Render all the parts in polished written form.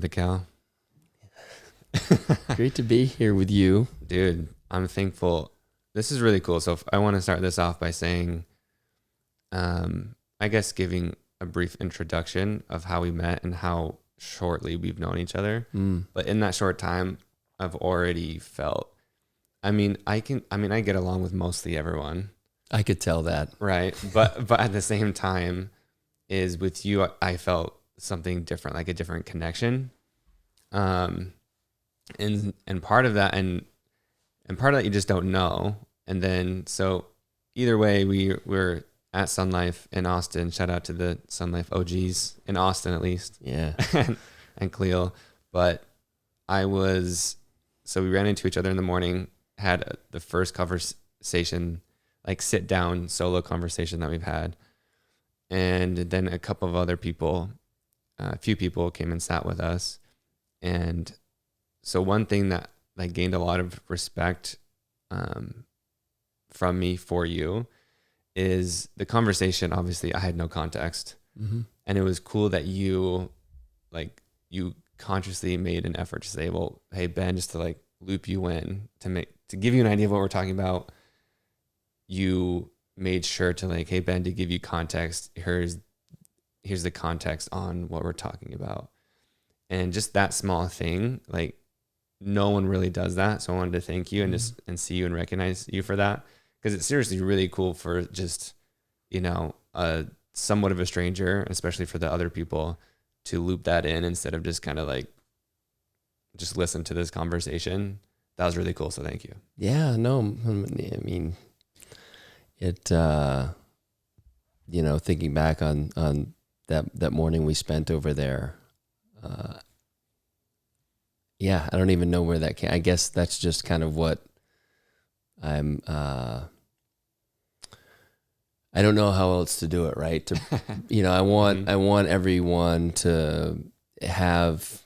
brother Cal. Great to be here with you. Dude, I'm thankful. This is really cool. So I want to start this off by saying, I guess giving a brief introduction of how we met and how shortly we've known each other. But in that short time, I've already felt, I get along with mostly everyone. I could tell that. Right. But at the same time is with you, I felt something different, like a different connection. And part of that, and part of that you just don't know. And then, so either way, we're at Sun Life in Austin. Shout out to the Sun Life OGs in Austin, at least. Yeah. and Cleo. But so we ran into each other in the morning, had the first conversation, like sit down solo conversation that we've had. And then a couple of other people, a few people came and sat with us. And so one thing that like gained a lot of respect from me for you is the conversation. Obviously I had no context, and it was cool that you consciously made an effort to say, well, hey Ben, just to like loop you in to give you an idea of what we're talking about. You made sure to like, hey Ben, to give you context, here's the context on what we're talking about. And just that small thing, like no one really does that. So I wanted to thank you and see you and recognize you for that. Because it's seriously really cool for just, somewhat of a stranger, especially for the other people, to loop that in instead of just kind of like, just listen to this conversation. That was really cool. So thank you. Yeah, no, I mean, it, thinking back on that morning we spent over there, I don't even know where that came. I guess that's just kind of what I'm, I don't know how else to do it, right? To, I want everyone to have,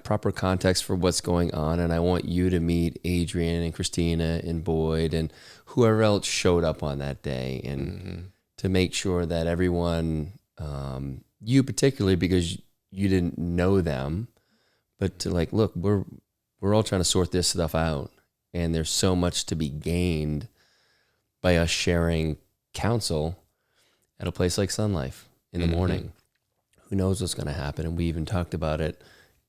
proper context for what's going on. And I want you to meet Adrian and Christina and Boyd and whoever else showed up on that day, and to make sure that everyone, you particularly, because you didn't know them, but to like, look, we're all trying to sort this stuff out, and there's so much to be gained by us sharing counsel at a place like Sun Life in the morning. Who knows what's going to happen? And we even talked about it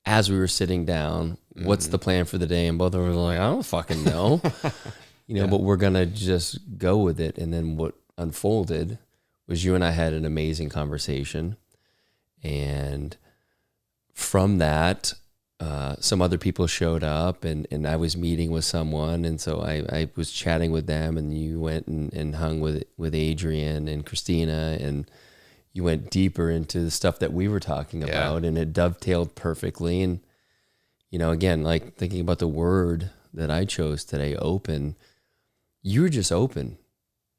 as we were sitting down. What's the plan for the day? And both of us were like, I don't fucking know, but we're going to just go with it. And then what unfolded was you and I had an amazing conversation. And from that, some other people showed up, and I was meeting with someone, and so I was chatting with them, and you went and hung with Adrian and Christina, and you went deeper into the stuff that we were talking about, and it dovetailed perfectly. And, again, like thinking about the word that I chose today, open, you were just open.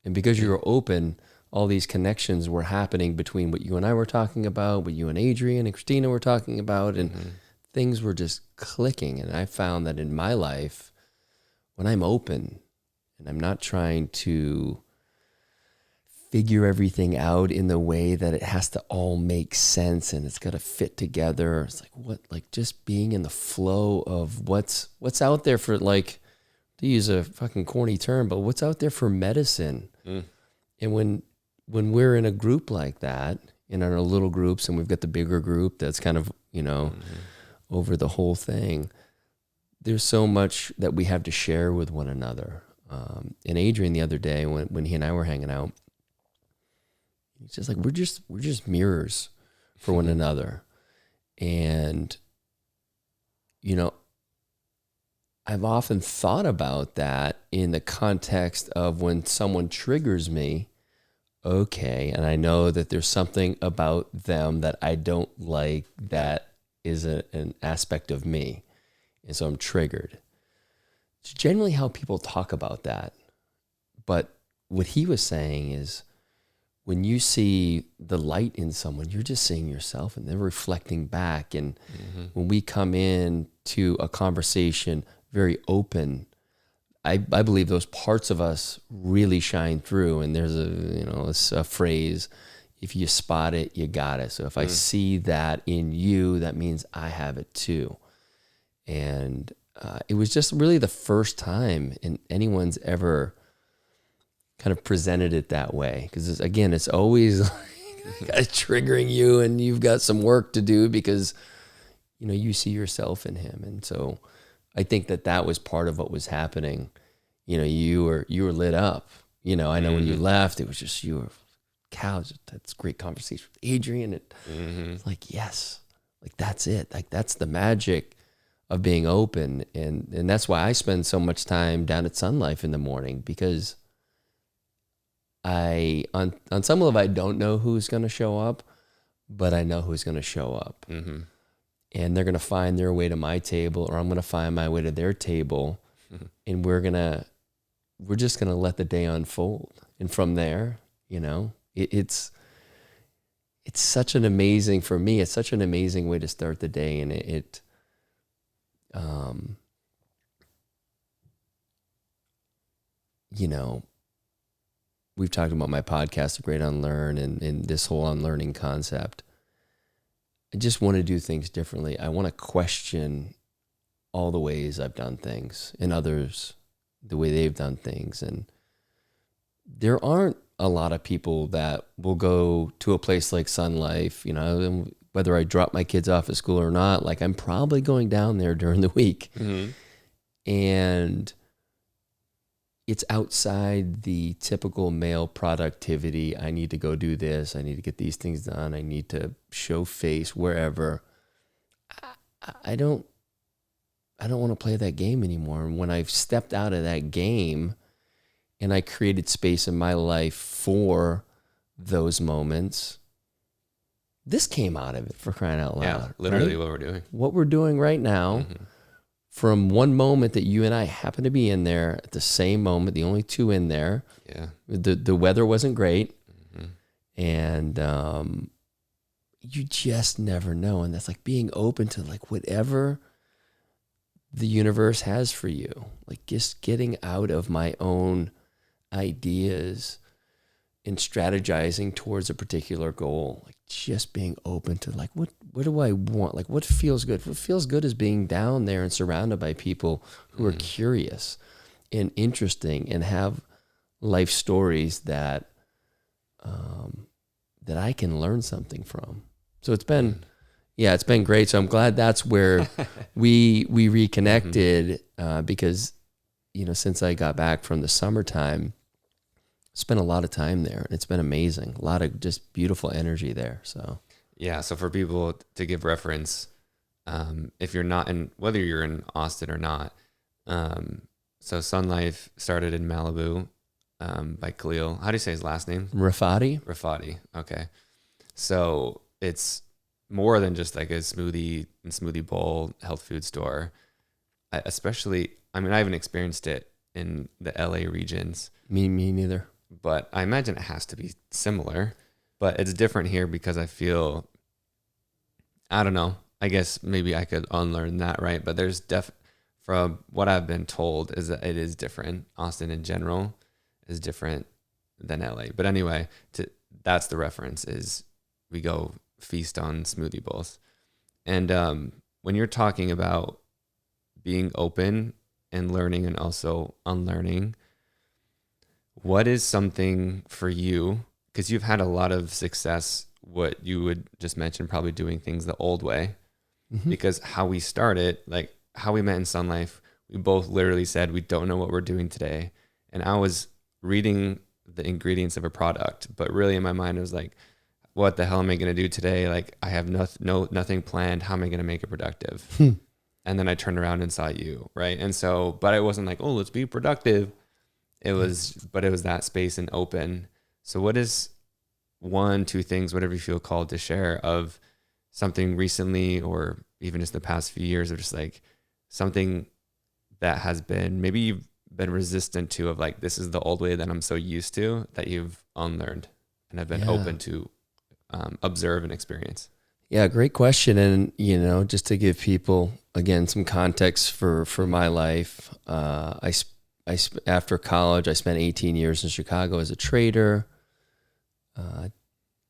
And because you were open, all these connections were happening between what you and I were talking about, what you and Adrian and Christina were talking about, and things were just clicking. And I found that in my life, when I'm open and I'm not trying to figure everything out in the way that it has to all make sense and it's got to fit together, it's like just being in the flow of what's out there for, like, to use a fucking corny term, but what's out there for medicine. And when we're in a group like that, in our little groups, and we've got the bigger group that's kind of, over the whole thing, there's so much that we have to share with one another. And Adrian the other day, when he and I were hanging out, he's just like, we're just mirrors for one another. And, I've often thought about that in the context of when someone triggers me, okay, and I know that there's something about them that I don't like that is an aspect of me, and so I'm triggered. It's generally how people talk about that. But what he was saying is, when you see the light in someone, you're just seeing yourself, and they're reflecting back. And when we come in to a conversation very open, I believe those parts of us really shine through. And there's a phrase, if you spot it, you got it. So if I see that in you, that means I have it too. And it was just really the first time anyone's ever kind of presented it that way. Because again, it's always like triggering you, and you've got some work to do because, you know, you see yourself in him. And so I think that was part of what was happening. You know, you were lit up. You know, I know when you left, it was just, you were, Cal, that's great conversation with Adrian. It's like, yes, like that's it. Like that's the magic of being open. And that's why I spend so much time down at Sun Life in the morning, because on some level, I don't know who's going to show up, but I know who's going to show up. And they're going to find their way to my table, or I'm going to find my way to their table. And we're just going to let the day unfold. And from there, you know, it's such an amazing, for me, it's such an amazing way to start the day. And you know, we've talked about my podcast, The Great Unlearn, and this whole unlearning concept. I just want to do things differently. I want to question all the ways I've done things, and others, the way they've done things. And there aren't a lot of people that will go to a place like Sun Life, you know, whether I drop my kids off at school or not, like I'm probably going down there during the week. And it's outside the typical male productivity. I need to go do this. I need to get these things done. I need to show face wherever. I don't want to play that game anymore. And when I've stepped out of that game and I created space in my life for those moments, this came out of it, for crying out loud. Yeah, literally right? what we're doing. What we're doing right now, from one moment that you and I happen to be in there at the same moment, the only two in there. Yeah. The weather wasn't great. And you just never know. And that's like being open to like whatever the universe has for you. Like just getting out of my own ideas and strategizing towards a particular goal. Like just being open to like, what do I want? Like what feels good? What feels good is being down there and surrounded by people who are curious and interesting and have life stories that that I can learn something from. So it's been great. So I'm glad that's where we reconnected, because, you know, since I got back from the summertime, spent a lot of time there. It's been amazing. A lot of just beautiful energy there. So yeah. So for people to give reference, if you're not in, whether you're in Austin or not, so Sun Life started in Malibu, by Khalil. How do you say his last name? Rafati. Okay. So it's more than just like a smoothie and smoothie bowl health food store. I haven't experienced it in the LA regions. Me neither. But I imagine it has to be similar. But it's different here because I feel, I don't know, I guess maybe I could unlearn that, right? But there's from what I've been told is that it is different. Austin in general is different than LA. But anyway, that's the reference, is we go feast on smoothie bowls. And when you're talking about being open and learning and also unlearning, what is something for you, because you've had a lot of success, what you would just mention, probably doing things the old way, because how we started, like how we met in Sun Life, we both literally said we don't know what we're doing today. And I was reading the ingredients of a product, but really in my mind it was like, what the hell am I going to do today? Like I have nothing planned. How am I going to make it productive? And then I turned around and saw you, right? And so, but I wasn't like, oh, let's be productive. It was that space and open. So what is 1-2 things, whatever you feel called to share, of something recently or even just the past few years, of just like something that has been, maybe you've been resistant to, of like, this is the old way that I'm so used to, that you've unlearned and have been open to observe and experience? Yeah, great question. And, you know, just to give people, again, some context for my life, after college, I spent 18 years in Chicago as a trader.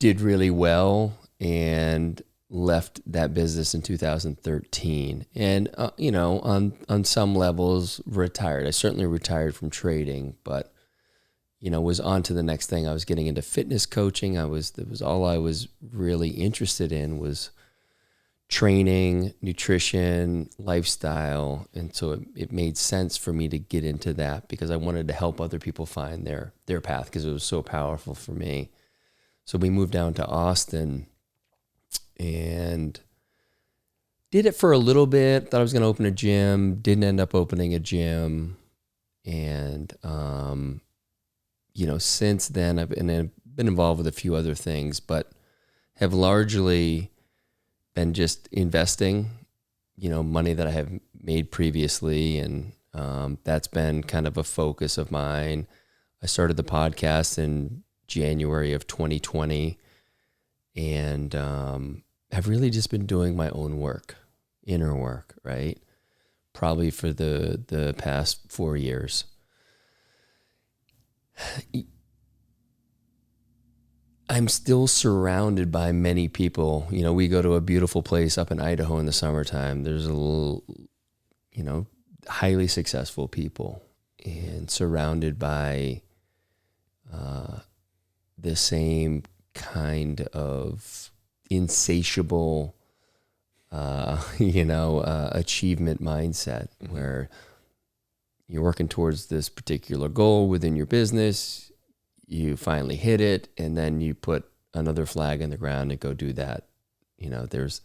did really well and left that business in 2013. And, on some levels retired. I certainly retired from trading, but, was on to the next thing. I was getting into fitness coaching. That was all I was really interested in was training, nutrition, lifestyle. And so it made sense for me to get into that because I wanted to help other people find their path because it was so powerful for me. So we moved down to Austin and did it for a little bit. Thought I was going to open a gym. Didn't end up opening a gym. And, since then I've been involved with a few other things, but have largely been just investing, money that I have made previously. And that's been kind of a focus of mine. I started the podcast in January of 2020 and have really just been doing my own work, inner work, right? Probably for the past 4 years. I'm still surrounded by many people. We go to a beautiful place up in Idaho in the summertime. There's a little, highly successful people and surrounded by the same kind of insatiable, achievement mindset where you're working towards this particular goal within your business, you finally hit it, and then you put another flag in the ground and go do that. It's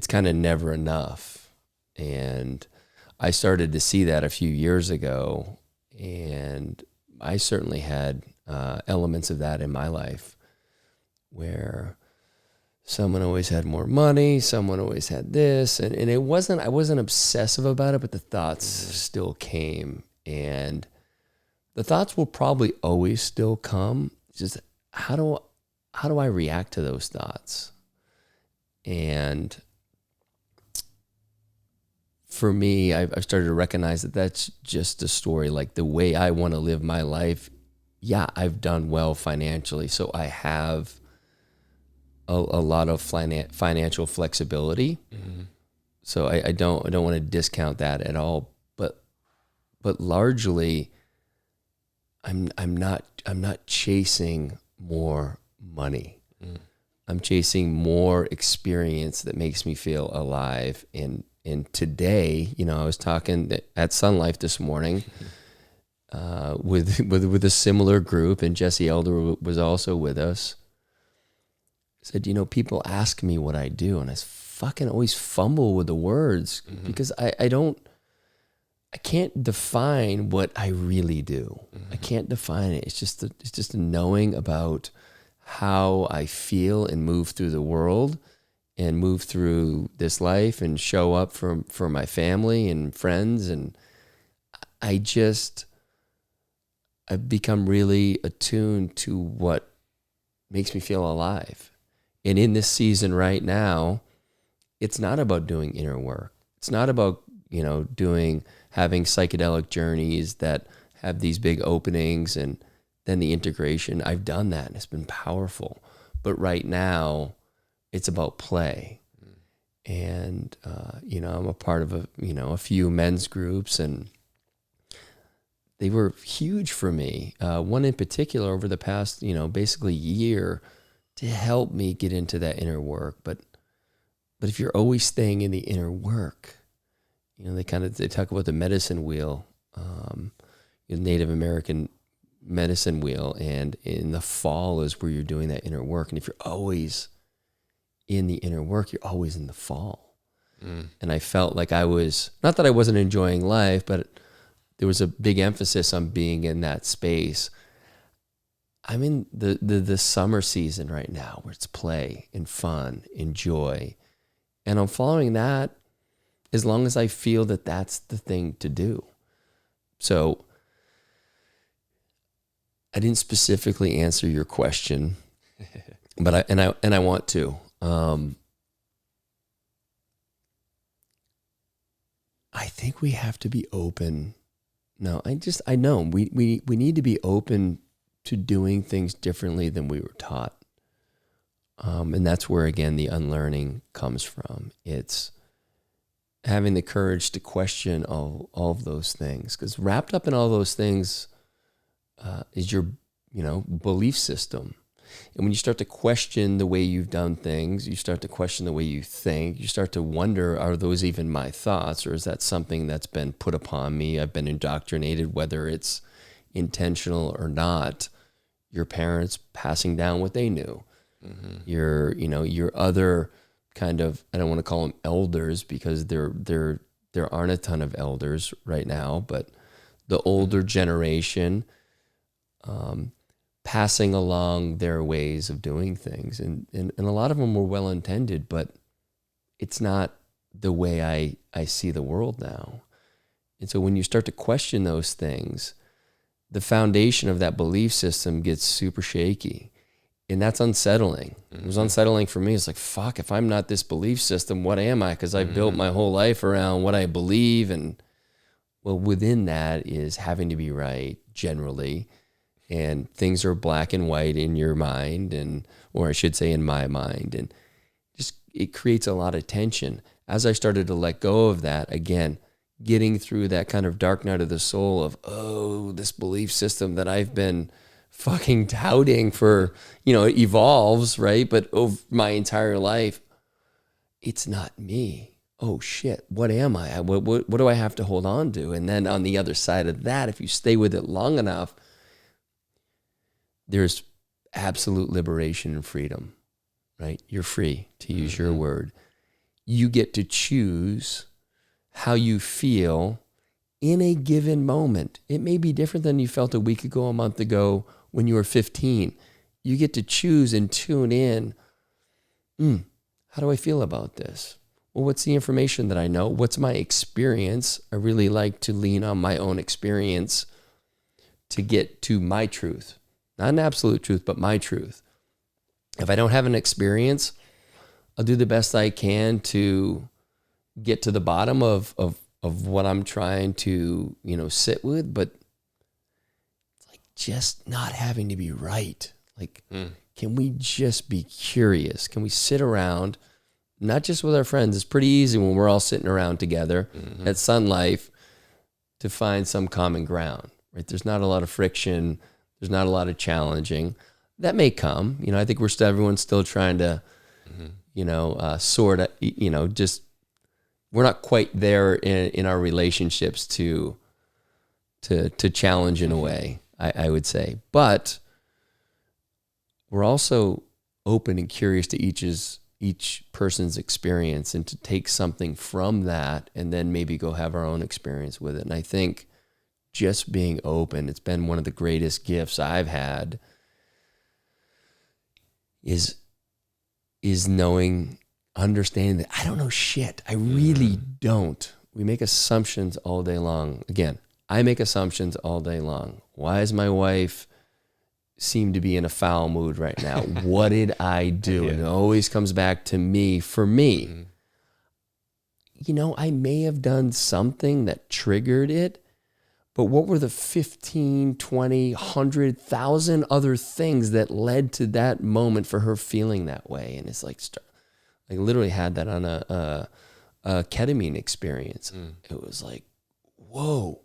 kind of never enough. And I started to see that a few years ago, and I certainly had elements of that in my life where someone always had more money, someone always had this, and I wasn't obsessive about it, but the thoughts still came, and the thoughts will probably always still come. It's just how do I react to those thoughts? And for me, I've started to recognize that that's just a story. Like the way I want to live my life, yeah, I've done well financially, so I have a lot of financial flexibility. Mm-hmm. So I don't want to discount that at all. But largely, I'm not chasing more money. Mm. I'm chasing more experience that makes me feel alive. And today, I was talking at Sun Life this morning with a similar group, and Jesse Elder was also with us. Said, people ask me what I do, and I fucking always fumble with the words because I can't define what I really do. I can't define it. It's just a knowing about how I feel and move through the world and move through this life and show up for my family and friends. And I've become really attuned to what makes me feel alive. And in this season right now, it's not about doing inner work. It's not about, having psychedelic journeys that have these big openings and then the integration. I've done that and it's been powerful. But right now, it's about play. And, I'm a part of a few men's groups, and they were huge for me. One in particular over the past, basically year, to help me get into that inner work. But if you're always staying in the inner work, they talk about the medicine wheel, the Native American medicine wheel, and in the fall is where you're doing that inner work. And if you're always in the inner work, you're always in the fall. And I felt like I was, not that I wasn't enjoying life, but there was a big emphasis on being in that space. I'm in the summer season right now where it's play and fun and joy. And I'm following that as long as I feel that that's the thing to do. So I didn't specifically answer your question, but I want to. I think we have to be open. No, I know we need to be open to doing things differently than we were taught. And that's where, again, the unlearning comes from. It's having the courage to question all of those things, because wrapped up in all those things is your, belief system. And when you start to question the way you've done things, you start to question the way you think, you start to wonder, are those even my thoughts, or is that something that's been put upon me? I've been indoctrinated, whether it's intentional or not. Your parents passing down what they knew. Mm-hmm. Your other kind of, I don't want to call them elders, because there aren't a ton of elders right now, but the older generation, passing along their ways of doing things. And a lot of them were well-intended, but it's not the way I see the world now. And so when you start to question those things, the foundation of that belief system gets super shaky. And that's unsettling. It was unsettling for me. It's like, fuck, if I'm not this belief system, what am I? Because I built my whole life around what I believe. And well, within that is having to be right generally. And things are black and white in your mind, or I should say in my mind. And just, it creates a lot of tension. As I started to let go of that, again, getting through that kind of dark night of the soul of, this belief system that I've been fucking touting for, it evolves, right? But over my entire life, it's not me. Oh shit, what am I? What do I have to hold on to? And then on the other side of that, if you stay with it long enough, there's absolute liberation and freedom, right? You're free, to use your word. You get to choose how you feel in a given moment. It may be different than you felt a week ago, a month ago, when you were 15. You get to choose and tune in. How do I feel about this? Well, what's the information that I know? What's my experience? I really like to lean on my own experience to get to my truth. Not an absolute truth, but my truth. If I don't have an experience, I'll do the best I can to get to the bottom of what I'm trying to, sit with, but it's like just not having to be right. Like, can we just be curious? Can we sit around, not just with our friends? It's pretty easy when we're all sitting around together at Sun Life to find some common ground, right? There's not a lot of friction. There's not a lot of challenging. That may come. I think everyone's still trying to, sort of, just, we're not quite there in our relationships to challenge in a way, I would say. But we're also open and curious to each person's experience, and to take something from that and then maybe go have our own experience with it. And I think just being open, it's been one of the greatest gifts I've had, is knowing, understanding that I don't know shit. I really don't. We make assumptions all day long. Again, I make assumptions all day long. Why does my wife seem to be in a foul mood right now? What did I do? And it always comes back to me. For me, I may have done something that triggered it, but what were the 15, 20, 100,000 other things that led to that moment for her feeling that way? And it's like, I literally had that on a ketamine experience. It was like, whoa,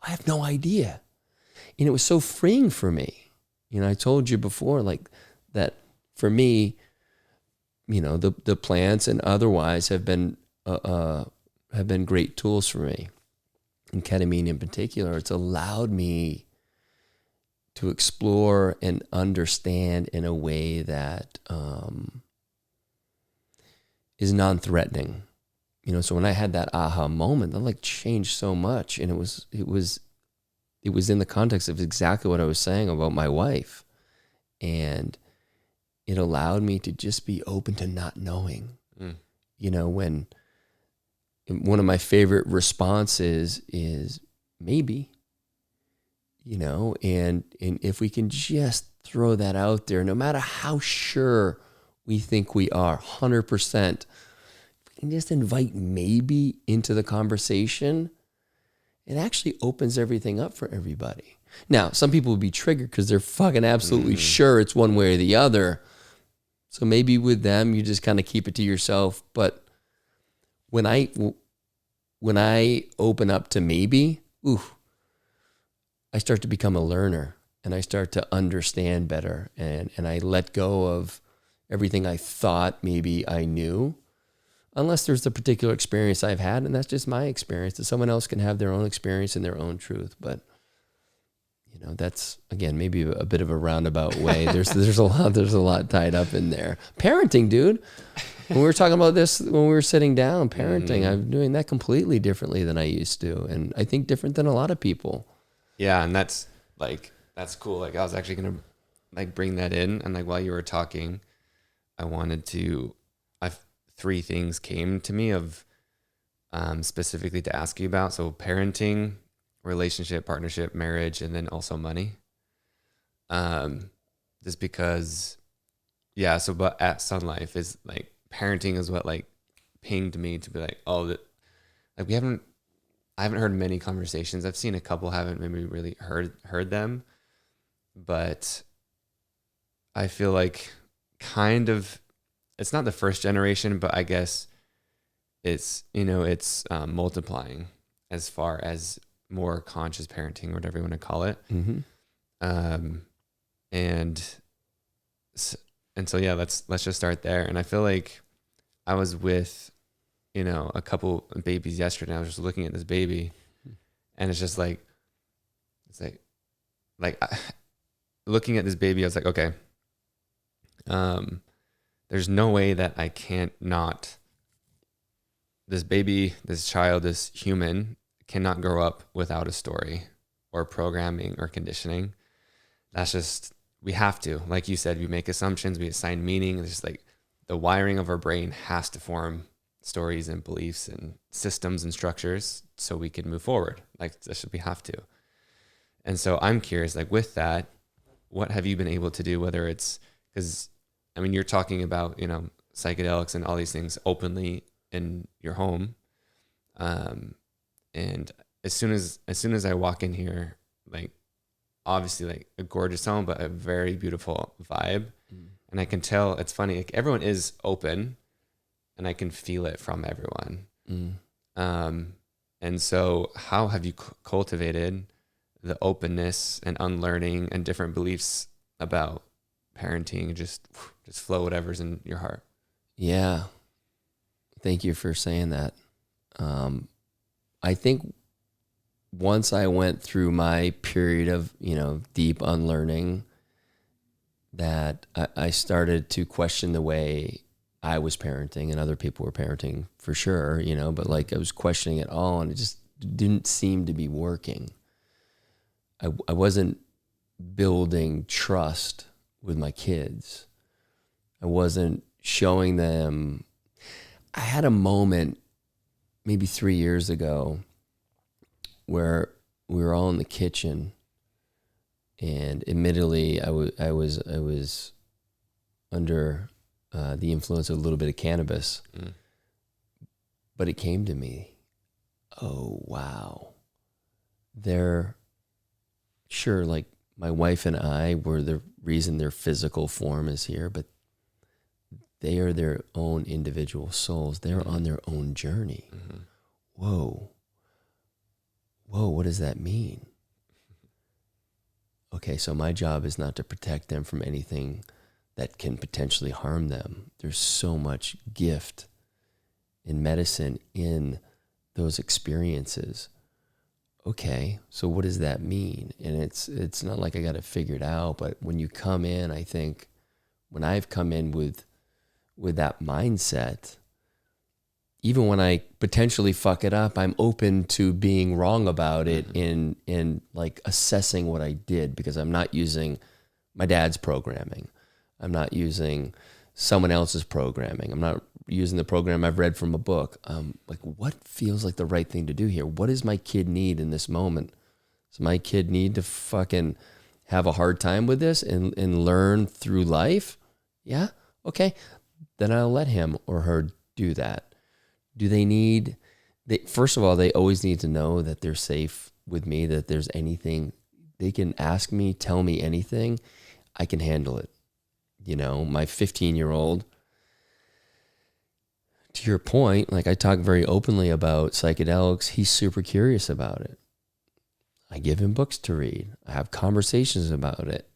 I have no idea. And it was so freeing for me. I told you before, like, that for me, the plants and otherwise have been great tools for me. And ketamine in particular, it's allowed me to explore and understand in a way that is non-threatening. So when I had that aha moment, that changed so much. And it was in the context of exactly what I was saying about my wife. And it allowed me to just be open to not knowing. When one of my favorite responses is maybe, and if we can just throw that out there, no matter how sure we think we are, 100%, if we can just invite maybe into the conversation, it actually opens everything up for everybody. Now, some people would be triggered because they're fucking absolutely sure it's one way or the other. So maybe with them, you just kind of keep it to yourself. But when I open up to maybe, I start to become a learner and I start to understand better. And I let go of everything I thought maybe I knew, unless there's the particular experience I've had. And that's just my experience. That someone else can have their own experience and their own truth. But that's, again, maybe a bit of a roundabout way. There's a lot tied up in there. Parenting, dude. When we were talking about this, when we were sitting down, parenting, I'm doing that completely differently than I used to. And I think different than a lot of people. Yeah. And that's cool. Like I was actually going to like bring that in. And like, while you were talking, three things came to me of, specifically to ask you about. So parenting, relationship, partnership, marriage, and then also money. Just because, yeah. So, but at Sun Life is like parenting is what like pinged me to be like, oh, like I haven't heard many conversations. I've seen a couple, haven't maybe really heard them, but I feel like kind of, it's not the first generation, but I guess it's multiplying as far as more conscious parenting, or whatever you want to call it. And so, yeah, let's just start there. And I feel like I was with, a couple of babies yesterday. I was just looking at this baby and it's looking at this baby, I was like, okay, there's no way that I can't not, this baby, this child, this human cannot grow up without a story or programming or conditioning. That's just, we have to, like you said, we make assumptions, we assign meaning. It's just like the wiring of our brain has to form stories and beliefs and systems and structures so we can move forward. Like that's what we have to. And so I'm curious, like with that, what have you been able to do? Whether it's, because I mean, you're talking about, psychedelics and all these things openly in your home. And as soon as I walk in here, like obviously like a gorgeous home, but a very beautiful vibe. And I can tell, it's funny, like everyone is open and I can feel it from everyone. And so how have you cultivated the openness and unlearning and different beliefs about parenting, just flow whatever's in your heart? Yeah. Thank you for saying that. I think once I went through my period of, deep unlearning, that I started to question the way I was parenting and other people were parenting for sure, but like I was questioning it all and it just didn't seem to be working. I wasn't building trust with my kids. I wasn't showing them. I had a moment maybe 3 years ago where we were all in the kitchen, and admittedly, I was under the influence of a little bit of cannabis, but it came to me, oh wow, they're sure, like my wife and I were the reason their physical form is here, but they are their own individual souls. They're on their own journey. Whoa, what does that mean? Okay, so my job is not to protect them from anything that can potentially harm them. There's so much gift in medicine in those experiences. Okay, so what does that mean? And it's not like I got it figured out, but when you come in, I think when I've come in with that mindset, even when I potentially fuck it up, I'm open to being wrong about it in like assessing what I did, because I'm not using my dad's programming. I'm not using someone else's programming. I'm not using the program I've read from a book. Like, what feels like the right thing to do here? What does my kid need in this moment? Does my kid need to fucking have a hard time with this and learn through life? Yeah? Okay. Then I'll let him or her do that. Do they need, first of all, they always need to know that they're safe with me, that there's anything they can ask me, tell me anything. I can handle it. You know, my 15-year-old, to your point, like I talk very openly about psychedelics. He's super curious about it. I give him books to read. I have conversations about it.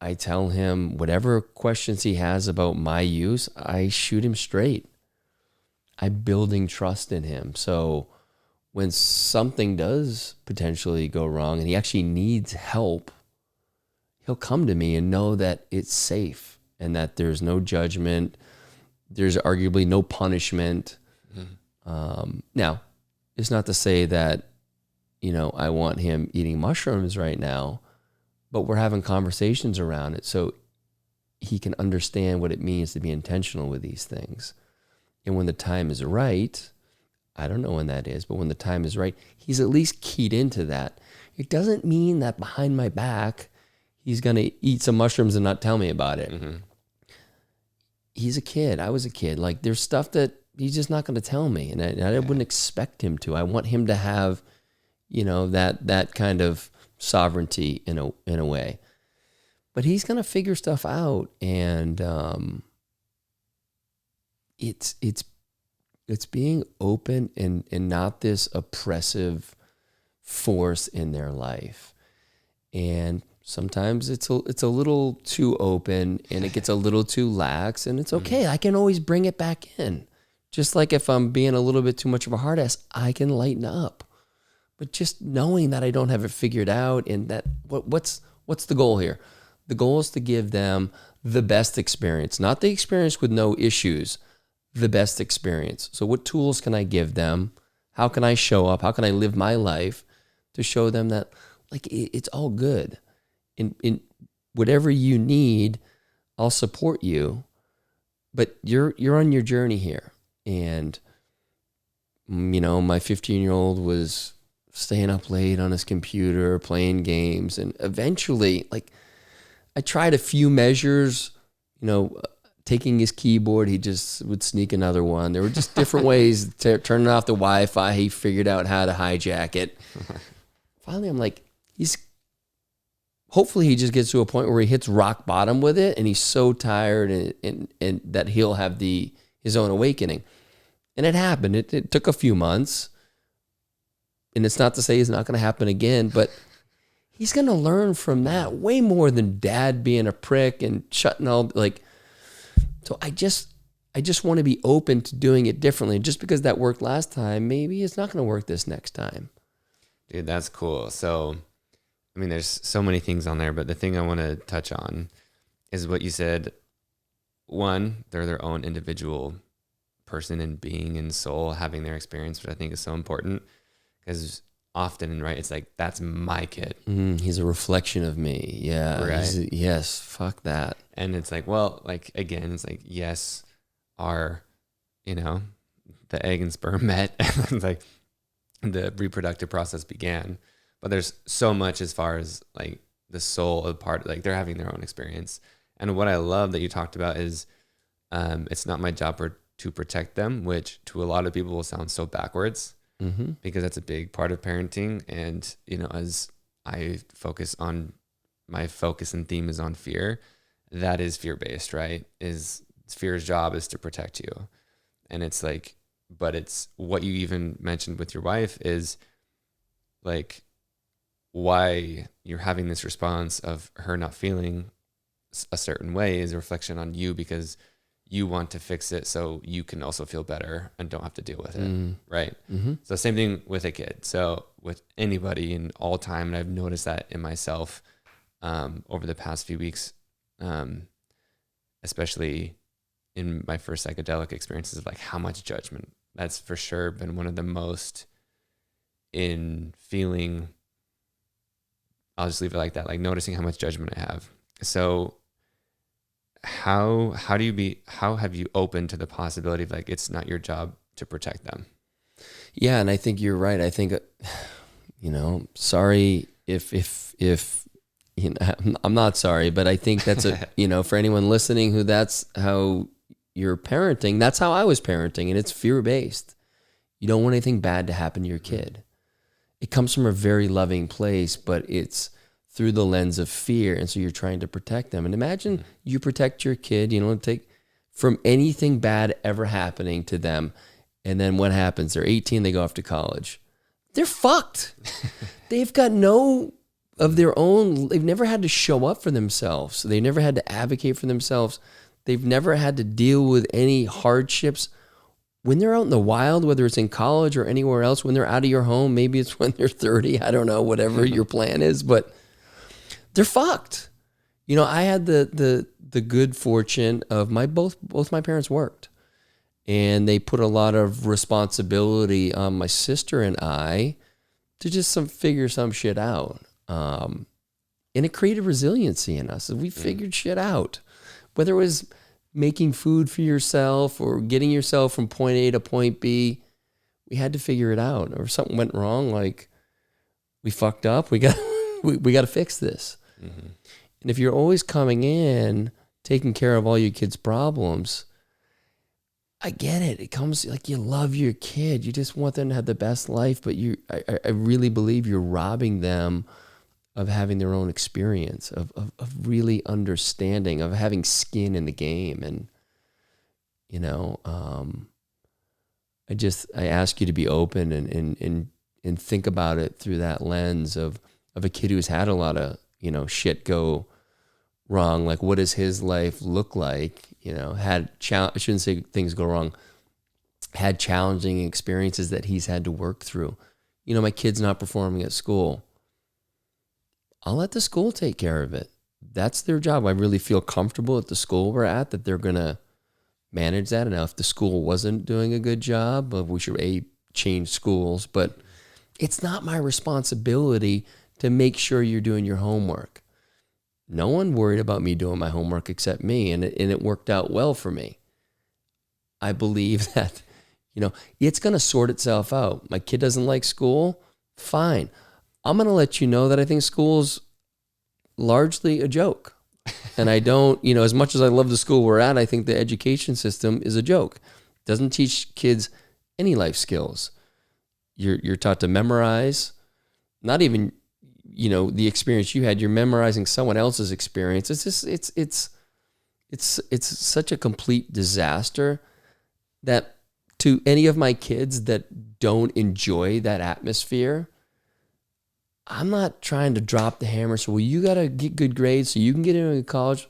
I tell him whatever questions he has about my use, I shoot him straight. I'm building trust in him. So when something does potentially go wrong and he actually needs help, he'll come to me and know that it's safe and that there's no judgment. There's arguably no punishment. Now, it's not to say that, you know, I want him eating mushrooms right now, but we're having conversations around it so he can understand what it means to be intentional with these things. And when the time is right, I don't know when that is, but when the time is right, he's at least keyed into that. It doesn't mean that behind my back, he's going to eat some mushrooms and not tell me about it. Mm-hmm. He's a kid. I was a kid. Like, there's stuff that he's just not going to tell me, and I wouldn't expect him to. I want him to have, you know, that kind of sovereignty in a way. But he's going to figure stuff out, and it's being open and not this oppressive force in their life. And sometimes it's a little too open and it gets a little too lax, and it's okay. I can always bring it back in. Just like if I'm being a little bit too much of a hard ass, I can lighten up. But just knowing that I don't have it figured out, and that what's the goal here? The goal is to give them the best experience, not the experience with no issues, the best experience. So what tools can I give them? How can I show up? How can I live my life to show them that, like, it's all good? In whatever you need, I'll support you. But you're on your journey here. And, you know, my 15-year-old was staying up late on his computer, playing games. And eventually, like, I tried a few measures, you know, taking his keyboard, he just would sneak another one. There were just different ways to turning off the Wi-Fi. He figured out how to hijack it. Finally, I'm like, hopefully he just gets to a point where he hits rock bottom with it, and he's so tired and that he'll have his own awakening. And it happened. It took a few months. And it's not to say it's not going to happen again, but he's going to learn from that way more than dad being a prick and shutting all, like. So I just want to be open to doing it differently. Just because that worked last time, maybe it's not going to work this next time. Dude, that's cool. So, I mean, there's so many things on there, but the thing I want to touch on is what you said. One, they're their own individual person and being and soul having their experience, which I think is so important, because often, right, it's like, that's my kid. He's a reflection of me. Yeah. Right. Yes. Fuck that. And it's like, well, like, again, it's like, yes, our, you know, the egg and sperm met, and like the reproductive process began. But there's so much as far as like the soul of part, like they're having their own experience. And what I love that you talked about is it's not my job to protect them, which to a lot of people will sound so backwards, because that's a big part of parenting. And, you know, as I focus on, my focus and theme is on fear. That is fear-based, right? Fear's job is to protect you. And it's like, but it's what you even mentioned with your wife is like, why you're having this response of her not feeling a certain way is a reflection on you, because you want to fix it so you can also feel better and don't have to deal with it, right? So same thing with a kid. So with anybody in all time, and I've noticed that in myself over the past few weeks, especially in my first psychedelic experiences, of like how much judgment. That's for sure been one of the most in feeling, I'll just leave it like that, like noticing how much judgment I have. So how have you opened to the possibility of like, it's not your job to protect them? Yeah. And I think you're right. I think, you know, sorry if you know, I'm not sorry, but I think that's you know, for anyone listening who that's how you're parenting, that's how I was parenting, and it's fear-based. You don't want anything bad to happen to your kid. It comes from a very loving place, but it's through the lens of fear. And so you're trying to protect them. And imagine you protect your kid, you know, take from anything bad ever happening to them. And then what happens? They're 18, they go off to college. They're fucked. They've got no of their own. They've never had to show up for themselves. They've never had to advocate for themselves. They've never had to deal with any hardships. When they're out in the wild, whether it's in college or anywhere else, when they're out of your home, maybe it's when they're 30, I don't know, whatever your plan is, but they're fucked. You know, I had the good fortune of both my parents worked, and they put a lot of responsibility on my sister and I to just figure some shit out. And it created resiliency in us. We figured shit out, whether it was making food for yourself or getting yourself from point A to point B. We had to figure it out. Or if something went wrong, like we fucked up, we got to fix this. Mm-hmm. And if you're always coming in, taking care of all your kids' problems, I get it. It comes like you love your kid. You just want them to have the best life, but I really believe you're robbing them of having their own experience, of really understanding, of having skin in the game. And, you know, I ask you to be open and think about it through that lens of a kid who's had a lot of, you know, shit go wrong. Like, what does his life look like? You know, I shouldn't say things go wrong, had challenging experiences that he's had to work through. You know, my kid's not performing at school. I'll let the school take care of it. That's their job. I really feel comfortable at the school we're at that they're going to manage that. And now if the school wasn't doing a good job, we should change schools. But it's not my responsibility to make sure you're doing your homework. No one worried about me doing my homework except me, and it worked out well for me. I believe that, you know, it's going to sort itself out. My kid doesn't like school, fine. I'm going to let you know that I think school's largely a joke. And I don't, you know, as much as I love the school we're at, I think the education system is a joke. It doesn't teach kids any life skills. You're taught to memorize, not even, you know, the experience you had. You're memorizing someone else's experience. It's just, it's such a complete disaster that to any of my kids that don't enjoy that atmosphere, I'm not trying to drop the hammer. So, well, you got to get good grades so you can get into college.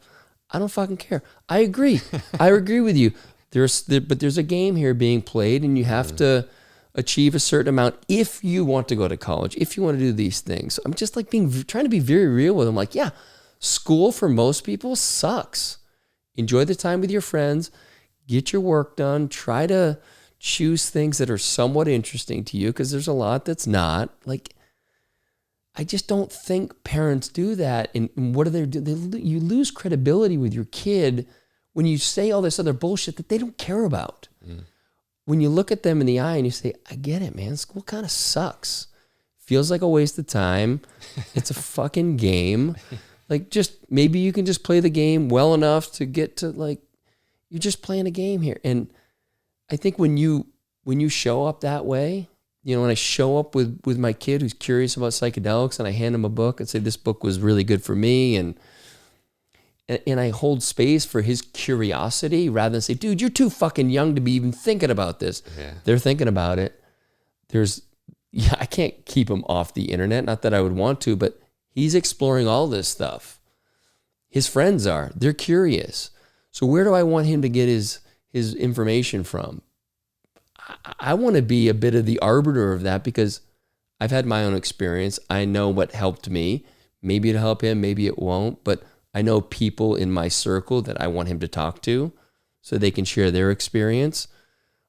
I don't fucking care. I agree. I agree with you. But there's a game here being played, and you have to achieve a certain amount if you want to go to college, if you want to do these things. I'm just like trying to be very real with them. Like, yeah, school for most people sucks. Enjoy the time with your friends. Get your work done. Try to choose things that are somewhat interesting to you, because there's a lot that's not. Like, I just don't think parents do that. And what do they do? You lose credibility with your kid when you say all this other bullshit that they don't care about. When you look at them in the eye and you say, I get it, man. School kind of sucks. Feels like a waste of time. It's a fucking game. Like, just maybe you can just play the game well enough to get to, like, you're just playing a game here. And I think when you show up that way, you know, when I show up with my kid who's curious about psychedelics and I hand him a book and say, this book was really good for me, and I hold space for his curiosity rather than say, dude, you're too fucking young to be even thinking about this. Yeah. They're thinking about it. I can't keep him off the internet. Not that I would want to, but he's exploring all this stuff. His friends are. They're curious. So where do I want him to get his information from? I want to be a bit of the arbiter of that, because I've had my own experience. I know what helped me. Maybe it'll help him, maybe it won't, but I know people in my circle that I want him to talk to so they can share their experience.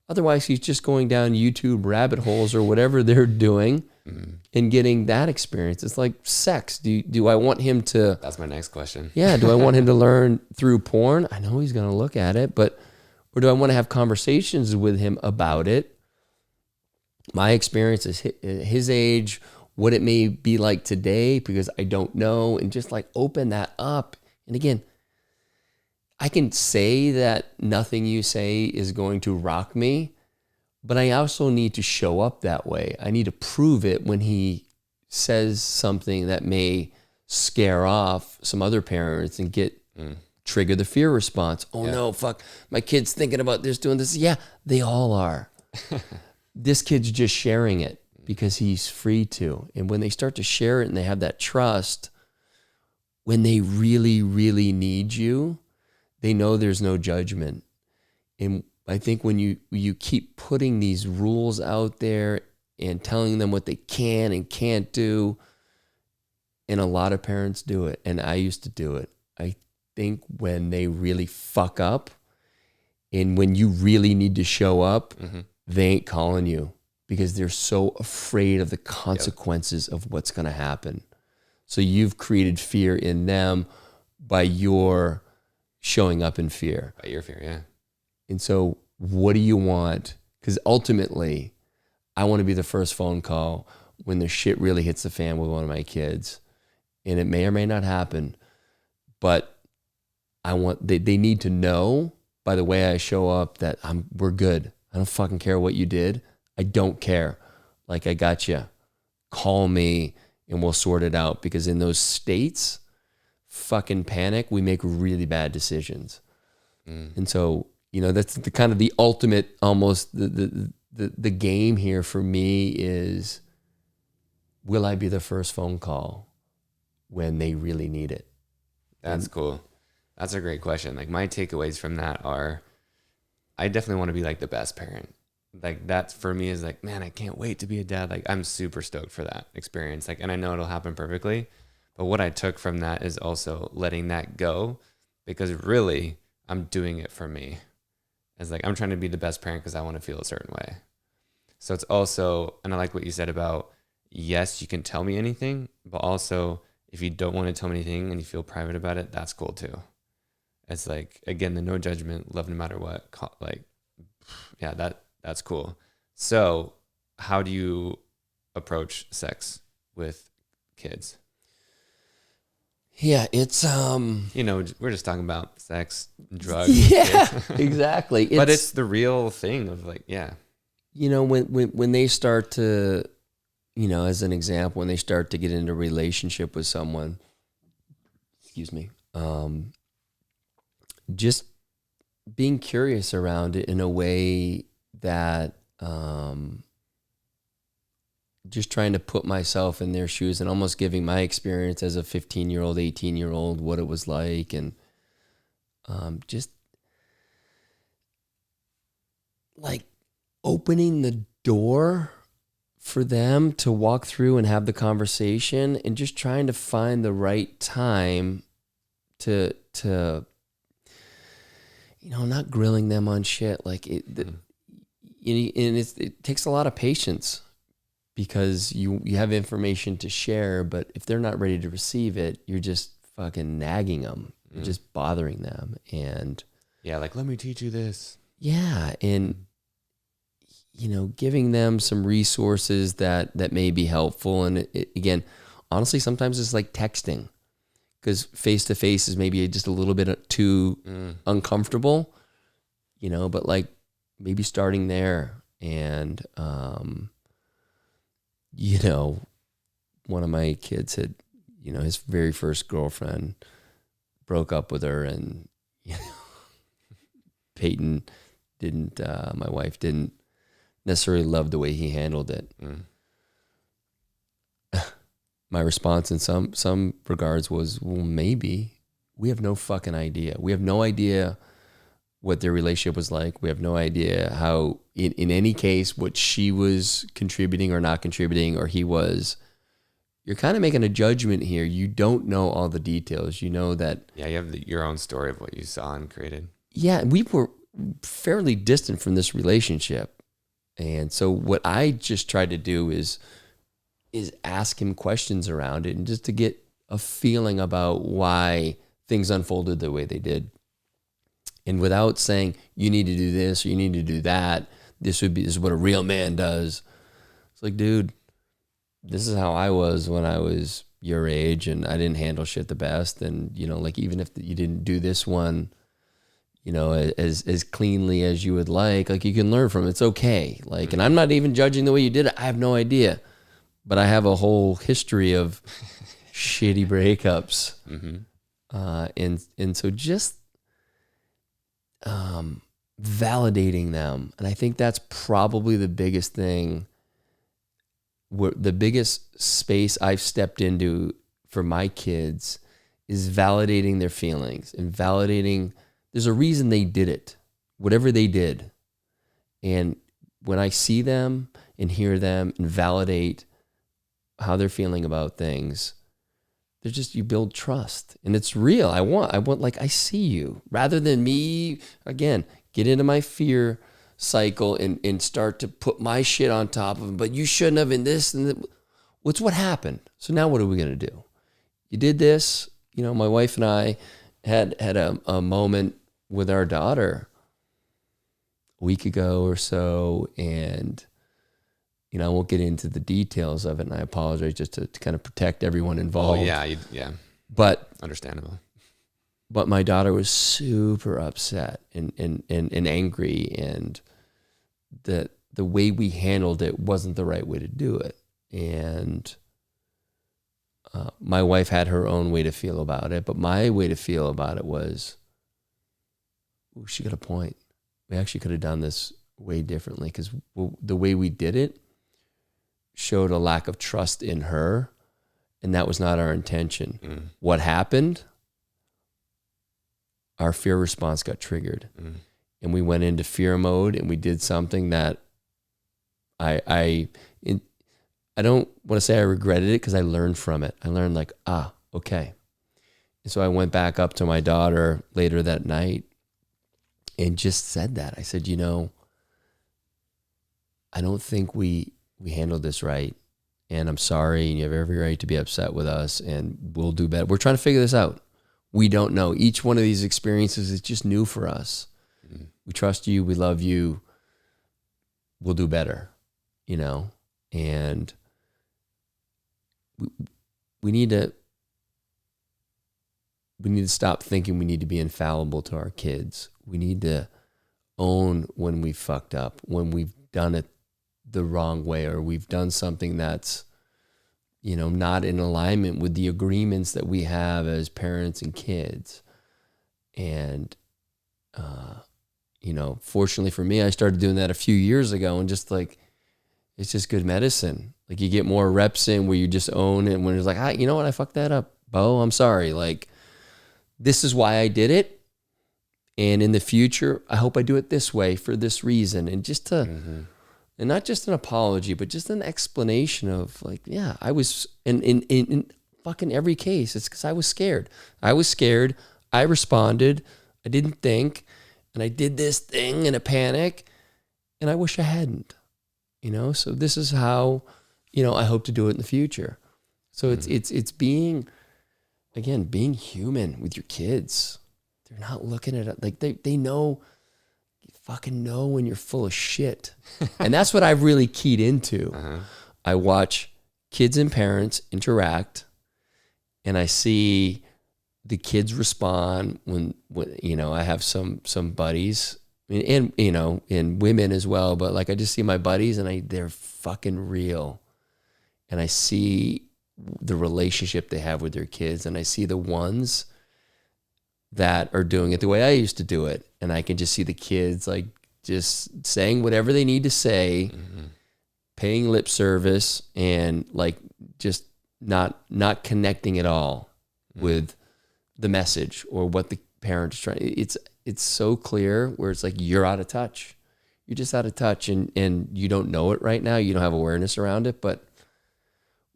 Otherwise, he's just going down YouTube rabbit holes or whatever they're doing and getting that experience. It's like sex. Do I want him to... That's my next question. Yeah, do I want him to learn through porn? I know he's going to look at it, but... Or do I want to have conversations with him about it? My experience is his age, what it may be like today, because I don't know, and just like open that up. And again, I can say that nothing you say is going to rock me, but I also need to show up that way. I need to prove it when he says something that may scare off some other parents and trigger the fear response. Oh no, fuck, my kid's thinking about this, doing this. Yeah, they all are. This kid's just sharing it because he's free to. And when they start to share it and they have that trust, when they really, really need you, they know there's no judgment. And I think when you keep putting these rules out there and telling them what they can and can't do, and a lot of parents do it, and I used to do it. I think when they really fuck up and when you really need to show up, they ain't calling you because they're so afraid of the consequences of what's going to happen. So you've created fear in them by your showing up in fear. By your fear, yeah. And so what do you want? Because ultimately, I want to be the first phone call when the shit really hits the fan with one of my kids. And it may or may not happen, but they need to know by the way I show up that we're good. I don't fucking care what you did. I don't care. Like, I got you. Call me and we'll sort it out. Because in those states, fucking panic, we make really bad decisions. And so, that's the kind of the ultimate, almost the game here for me is, will I be the first phone call when they really need it? That's cool. That's a great question. Like, my takeaways from that are, I definitely want to be like the best parent. Like, that for me is like, man, I can't wait to be a dad. Like, I'm super stoked for that experience. Like, and I know it'll happen perfectly. But what I took from that is also letting that go, because really I'm doing it for me. It's like, I'm trying to be the best parent because I want to feel a certain way. So it's also, and I like what you said about, yes, you can tell me anything, but also if you don't want to tell me anything and you feel private about it, that's cool too. It's like, again, the no judgment, love no matter what. Like, yeah, that's cool. So how do you approach sex with kids? Yeah, it's we're just talking about sex, drugs. Yeah, exactly. But it's the real thing of like, yeah. When they start to, as an example, when they start to get into a relationship with someone, excuse me, just being curious around it in a way that just trying to put myself in their shoes and almost giving my experience as a 15-year-old, 18-year-old, what it was like. And just like opening the door for them to walk through and have the conversation, and just trying to find the right time to not grilling them on shit. Like and it takes a lot of patience, because you have information to share, but if they're not ready to receive it, you're just fucking nagging them. You're just bothering them. And yeah, like, let me teach you this. Yeah. And, giving them some resources that may be helpful. And again, honestly, sometimes it's like texting, because face-to-face is maybe just a little bit too uncomfortable, but like maybe starting there. And, one of my kids had, his very first girlfriend broke up with her, and, Peyton didn't, my wife didn't necessarily love the way he handled it. My response in some regards was, well, maybe we have no fucking idea. We have no idea what their relationship was like. We have no idea how, in any case, what she was contributing or not contributing, or he was. You're kind of making a judgment here. You don't know all the details. You know that. Yeah, you have your own story of what you saw and created. Yeah, we were fairly distant from this relationship. And so what I just tried to do is ask him questions around it, and just to get a feeling about why things unfolded the way they did. And without saying, you need to do this or you need to do that, this is what a real man does. It's like, dude, this is how I was when I was your age, and I didn't handle shit the best. And, like, even if you didn't do this one, as cleanly as you would like you can learn from it. It's okay. Like, and I'm not even judging the way you did it. I have no idea. But I have a whole history of shitty breakups. Mm-hmm. And so just validating them. And I think that's probably the biggest thing, the biggest space I've stepped into for my kids is validating their feelings and validating there's a reason they did it, whatever they did. And when I see them and hear them and validate how they're feeling about things, they're just, you build trust and it's real. I want like, I see you, rather than me, again, get into my fear cycle and start to put my shit on top of them. But you shouldn't have, in this and that. What's what happened? So now what are we going to do? You did this. You know, my wife and I had a moment with our daughter a week ago or so, and you know, I won't get into the details of it, and I apologize, just to kind of protect everyone involved. Oh yeah, yeah. But understandable. But my daughter was super upset and angry, and the way we handled it wasn't the right way to do it. And my wife had her own way to feel about it, but my way to feel about it was, ooh, she got a point. We actually could have done this way differently, because the way we did it showed a lack of trust in her, and that was not our intention. Mm. What happened? Our fear response got triggered, and we went into fear mode, and we did something that I don't want to say I regretted it, because I learned from it. I learned like, okay. And so I went back up to my daughter later that night and just said that. I said, you know, I don't think we handled this right, and I'm sorry, and you have every right to be upset with us, and we'll do better. We're trying to figure this out. We don't know. Each one of these experiences is just new for us. Mm. We trust you. We love you. We'll do better, you know? And we need to stop thinking we need to be infallible to our kids. We need to own when we fucked up, when we've done it the wrong way, or we've done something that's, you know, not in alignment with the agreements that we have as parents and kids. And, you know, fortunately for me, I started doing that a few years ago, and just like, it's just good medicine. Like, you get more reps in where you just own it, when it's like, you know what, I fucked that up, Bo, I'm sorry. Like, this is why I did it. And in the future, I hope I do it this way for this reason. And just to, and not just an apology, but just an explanation of like, yeah, I was in fucking every case. It's because I was scared. I was scared. I responded. I didn't think. And I did this thing in a panic. And I wish I hadn't, you know? So this is how, you know, I hope to do it in the future. So it's being, again, being human with your kids. They're not looking at it like they know. Fucking know when you're full of shit. And that's what I've really keyed into. I watch kids and parents interact, and I see the kids respond when you know, I have some buddies, and you know, and women as well, but like, I just see my buddies, and they're fucking real. And I see the relationship they have with their kids, and I see the ones that are doing it the way I used to do it. And I can just see the kids like just saying whatever they need to say, paying lip service, and like just not connecting at all with the message or what the parent is trying. It's so clear where it's like, you're out of touch. You're just out of touch, and you don't know it right now. You don't have awareness around it. But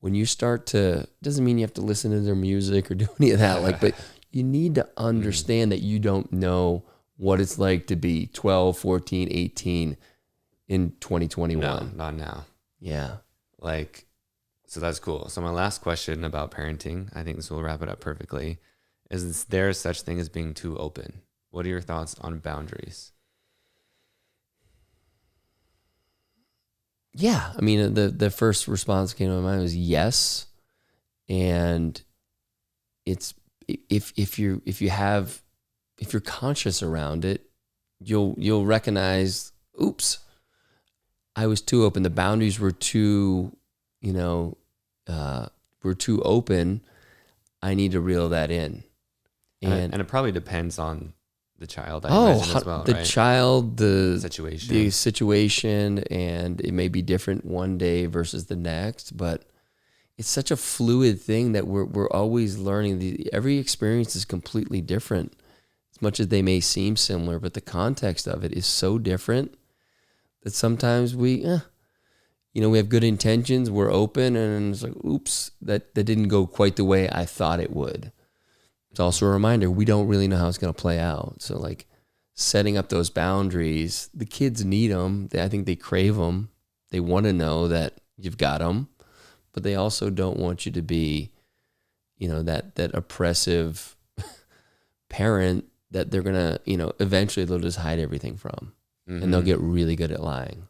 when you start to, doesn't mean you have to listen to their music or do any of that. Like, but you need to understand that you don't know what it's like to be 12, 14, 18 in 2021. No, not now. Yeah. Like, so that's cool. So my last question about parenting, I think this will wrap it up perfectly, is there such thing as being too open? What are your thoughts on boundaries? Yeah. I mean, the first response that came to my mind was yes. And it's, if you're conscious around it, you'll recognize, oops, I was too open. The boundaries were too, were too open, I need to reel that in. And it probably depends on the child, I imagine, as well, the right? child, the situation, and it may be different one day versus the next, but it's such a fluid thing that we're always learning. Every experience is completely different, as much as they may seem similar, but the context of it is so different that sometimes we have good intentions, we're open, and it's like, oops, that didn't go quite the way I thought it would. It's also a reminder, we don't really know how it's going to play out. So like setting up those boundaries, the kids need them. I think they crave them. They want to know that you've got them, but they also don't want you to be, that oppressive parent that they're going to, eventually they'll just hide everything from, and they'll get really good at lying.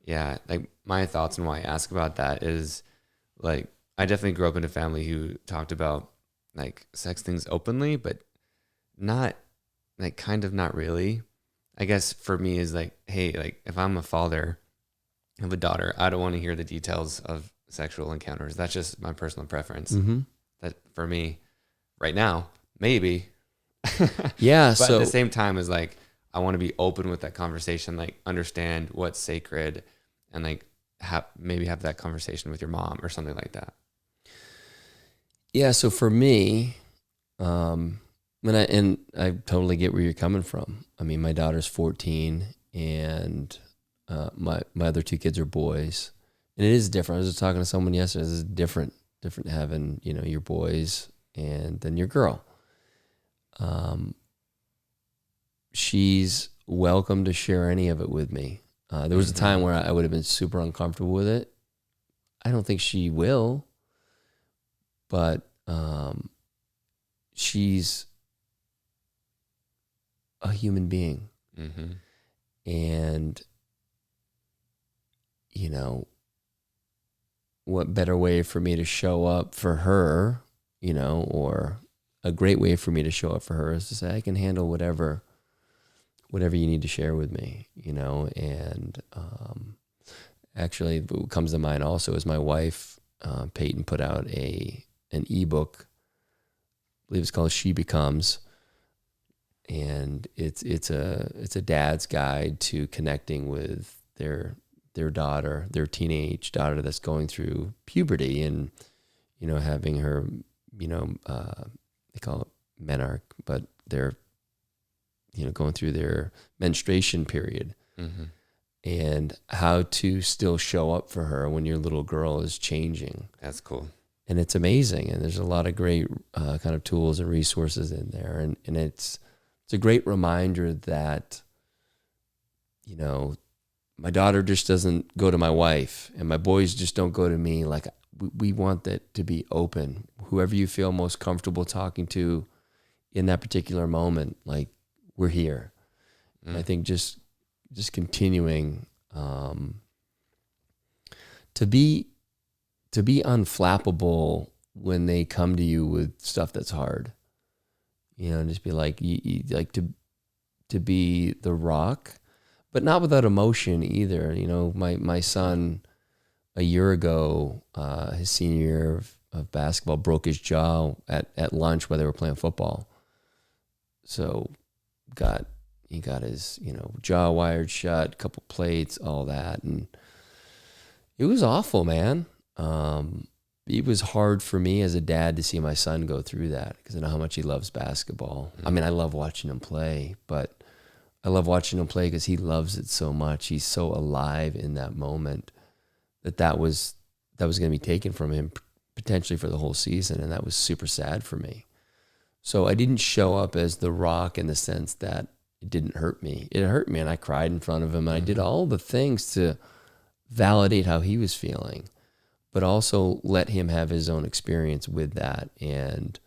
Yeah. Like my thoughts and why I ask about that is like, I definitely grew up in a family who talked about like sex things openly, but not like kind of not really. I guess for me is like, hey, like if I'm a father of a daughter, I don't want to hear the details of sexual encounters. That's just my personal preference. That for me right now, maybe. Yeah. But at the same time is like, I want to be open with that conversation, like understand what's sacred and like maybe have that conversation with your mom or something like that. Yeah, so for me, and I totally get where you're coming from. I mean, my daughter's 14, and my other two kids are boys, and it is different. I was just talking to someone yesterday. It's different having your boys and then your girl. She's welcome to share any of it with me. There was a time where I would have been super uncomfortable with it. I don't think she will. But she's a human being. And, what better way for me to show up for her, or a great way for me to show up for her is to say, I can handle whatever you need to share with me, and actually what comes to mind also is my wife, Peyton, put out an ebook, I believe it's called She Becomes, and it's a dad's guide to connecting with their daughter, their teenage daughter that's going through puberty, and having her, they call it menarche, but they're going through their menstruation period, and how to still show up for her when your little girl is changing. That's cool. And it's amazing. And there's a lot of great kind of tools and resources in there. And it's a great reminder that, my daughter just doesn't go to my wife, and my boys just don't go to me. Like, we want that to be open. Whoever you feel most comfortable talking to in that particular moment, like, we're here. And I think just continuing to be unflappable when they come to you with stuff that's hard, and just be like, you like to be the rock, but not without emotion either. My son a year ago, his senior year of basketball, broke his jaw at lunch while they were playing football. So he got his, jaw wired shut, couple plates, all that. And it was awful, man. It was hard for me as a dad to see my son go through that, because I know how much he loves basketball. I mean, I love watching him play, but I love watching him play because he loves it so much. He's so alive in that moment that was going to be taken from him potentially for the whole season. And that was super sad for me. So I didn't show up as the rock in the sense that it didn't hurt me. It hurt me, and I cried in front of him. And I did all the things to validate how he was feeling, but also let him have his own experience with that. And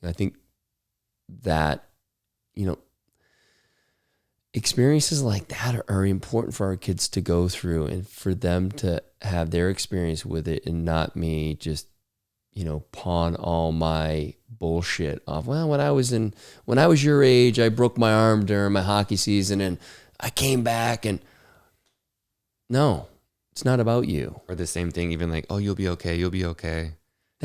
I think that, experiences like that are important for our kids to go through, and for them to have their experience with it, and not me just, pawn all my bullshit off. Well, when I was your age, I broke my arm during my hockey season and I came back, and no, it's not about you. Or the same thing, even like, oh, you'll be okay.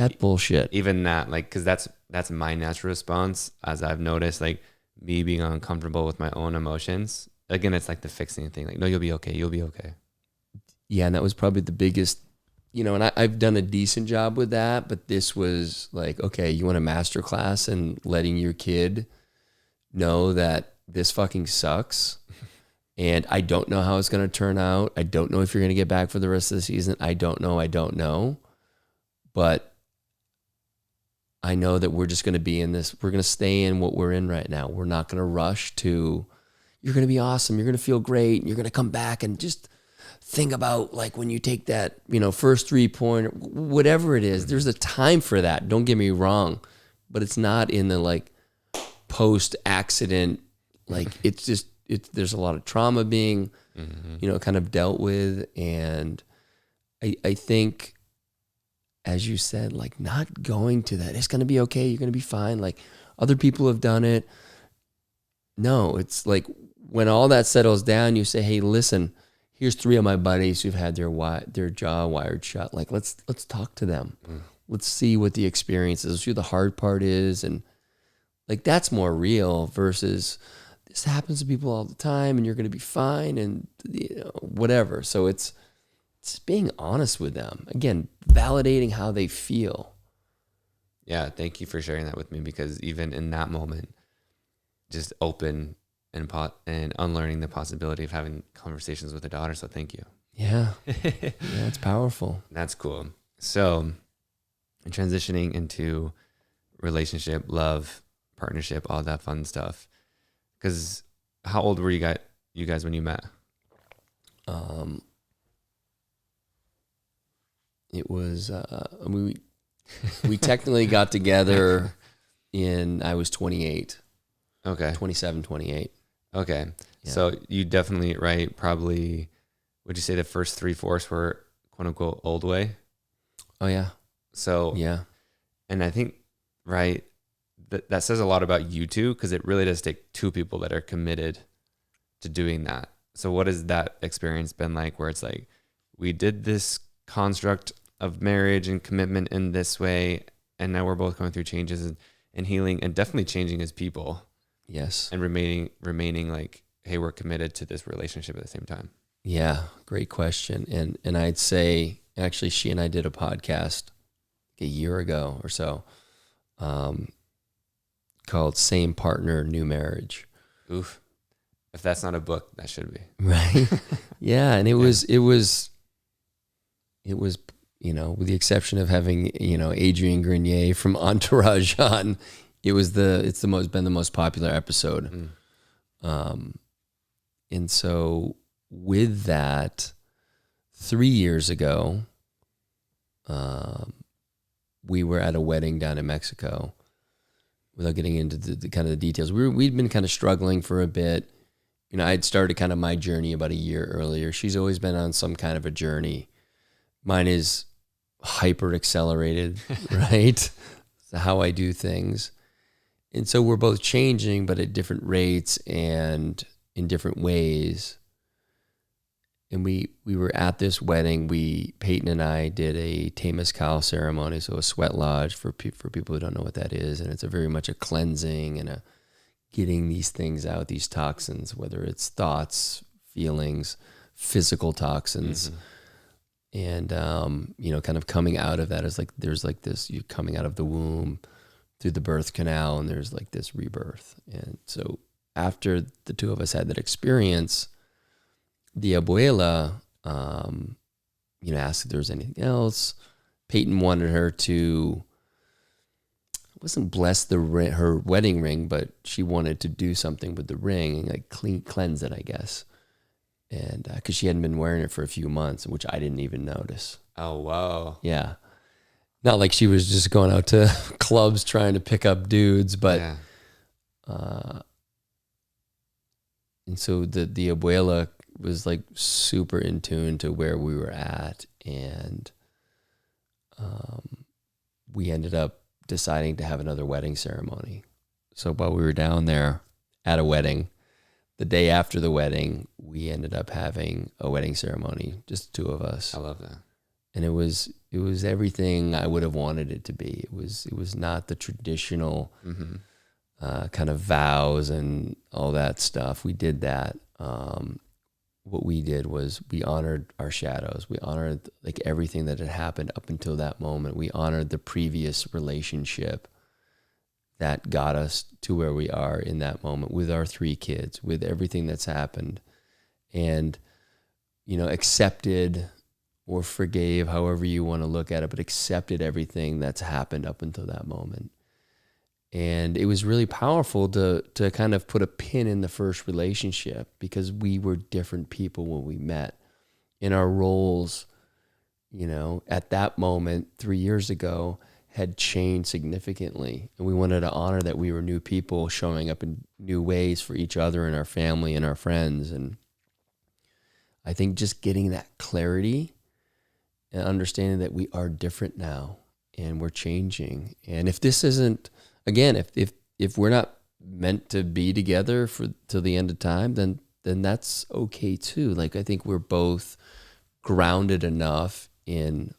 that bullshit. Even that, like, because that's my natural response, as I've noticed, like me being uncomfortable with my own emotions. Again, it's like the fixing thing. Like, no, you'll be okay. You'll be okay. Yeah, and that was probably the biggest, and I've done a decent job with that, but this was like, okay, you want a master class and letting your kid know that this fucking sucks. And I don't know how it's going to turn out. I don't know if you're going to get back for the rest of the season. I don't know. But I know that we're just going to be in this. We're going to stay in what we're in right now. We're not going to rush to, you're going to be awesome. You're going to feel great. And you're going to come back and just think about like when you take that, first 3-pointer, whatever it is, there's a time for that. Don't get me wrong, but it's not in the like post accident. Like it's just, there's a lot of trauma being, kind of dealt with. And I think, as you said, like not going to that, it's going to be okay. You're going to be fine. Like other people have done it. No, it's like when all that settles down, you say, hey, listen, here's 3 of my buddies who've had their jaw wired shut. Like, let's talk to them. Let's see what the experience is. Let's see what the hard part is. And like, that's more real versus this happens to people all the time and you're going to be fine and whatever. So it's being honest with them. Again, validating how they feel. Yeah. Thank you for sharing that with me, because even in that moment, just open and unlearning the possibility of having conversations with a daughter. So thank you. Yeah. Yeah, it's powerful. That's cool. So transitioning into relationship, love, partnership, all that fun stuff. Because how old were you guys when you met? It was, we technically got together I was 28. Okay. 27, 28. Okay. Yeah. So you definitely, right, probably, would you say the first 3/4 were quote unquote old way? Oh yeah. So, yeah. And I think, right, that says a lot about you two, because it really does take 2 people that are committed to doing that. So what has that experience been like, where it's like, we did this construct of marriage and commitment in this way, and now we're both going through changes and healing and definitely changing as people. Yes. And remaining like, hey, we're committed to this relationship at the same time. Yeah, great question. And I'd say, actually, she and I did a podcast a year ago or so, called Same Partner, New Marriage. Oof. If that's not a book, that should be. Right. Yeah. And it was, with the exception of having, Adrian Grenier from Entourage on, it's been the most popular episode. And so with that, 3 years ago, we were at a wedding down in Mexico. Without getting into the kind of the details, we'd been kind of struggling for a bit. I'd started kind of my journey about a year earlier. She's always been on some kind of a journey. Mine is hyper accelerated, right? That's how I do things. And so we're both changing, but at different rates and in different ways. And we were at this wedding. Peyton and I did a Temazcal ceremony, so a sweat lodge for people who don't know what that is. And it's very much a cleansing and a getting these things out, these toxins, whether it's thoughts, feelings, physical toxins. And, kind of coming out of that is like, there's like this, you're coming out of the womb through the birth canal, and there's like this rebirth. And so after the 2 of us had that experience, the abuela, asked if there was anything else. Peyton wanted her to, wasn't bless her wedding ring, but she wanted to do something with the ring and like cleanse it, I guess. And because she hadn't been wearing it for a few months, which I didn't even notice. Oh, wow. Yeah. Not like she was just going out to clubs trying to pick up dudes, but, yeah. And so the abuela was like super in tune to where we were at. And we ended up deciding to have another wedding ceremony. So while we were down there at a wedding, the day after the wedding, we ended up having a wedding ceremony, just 2 of us. I love that. And it was everything I would have wanted it to be. It was not the traditional kind of vows and all that stuff. We did that. What we did was we honored our shadows. We honored like everything that had happened up until that moment. We honored the previous relationship that got us to where we are in that moment with our 3 kids, with everything that's happened, and, accepted or forgave, however you want to look at it, but accepted everything that's happened up until that moment. And it was really powerful to kind of put a pin in the first relationship, because we were different people when we met. In our roles, at that moment 3 years ago had changed significantly. And we wanted to honor that we were new people showing up in new ways for each other and our family and our friends. And I think just getting that clarity and understanding that we are different now and we're changing. And if this isn't, again, if we're not meant to be together till the end of time, then that's okay too. Like, I think we're both grounded enough in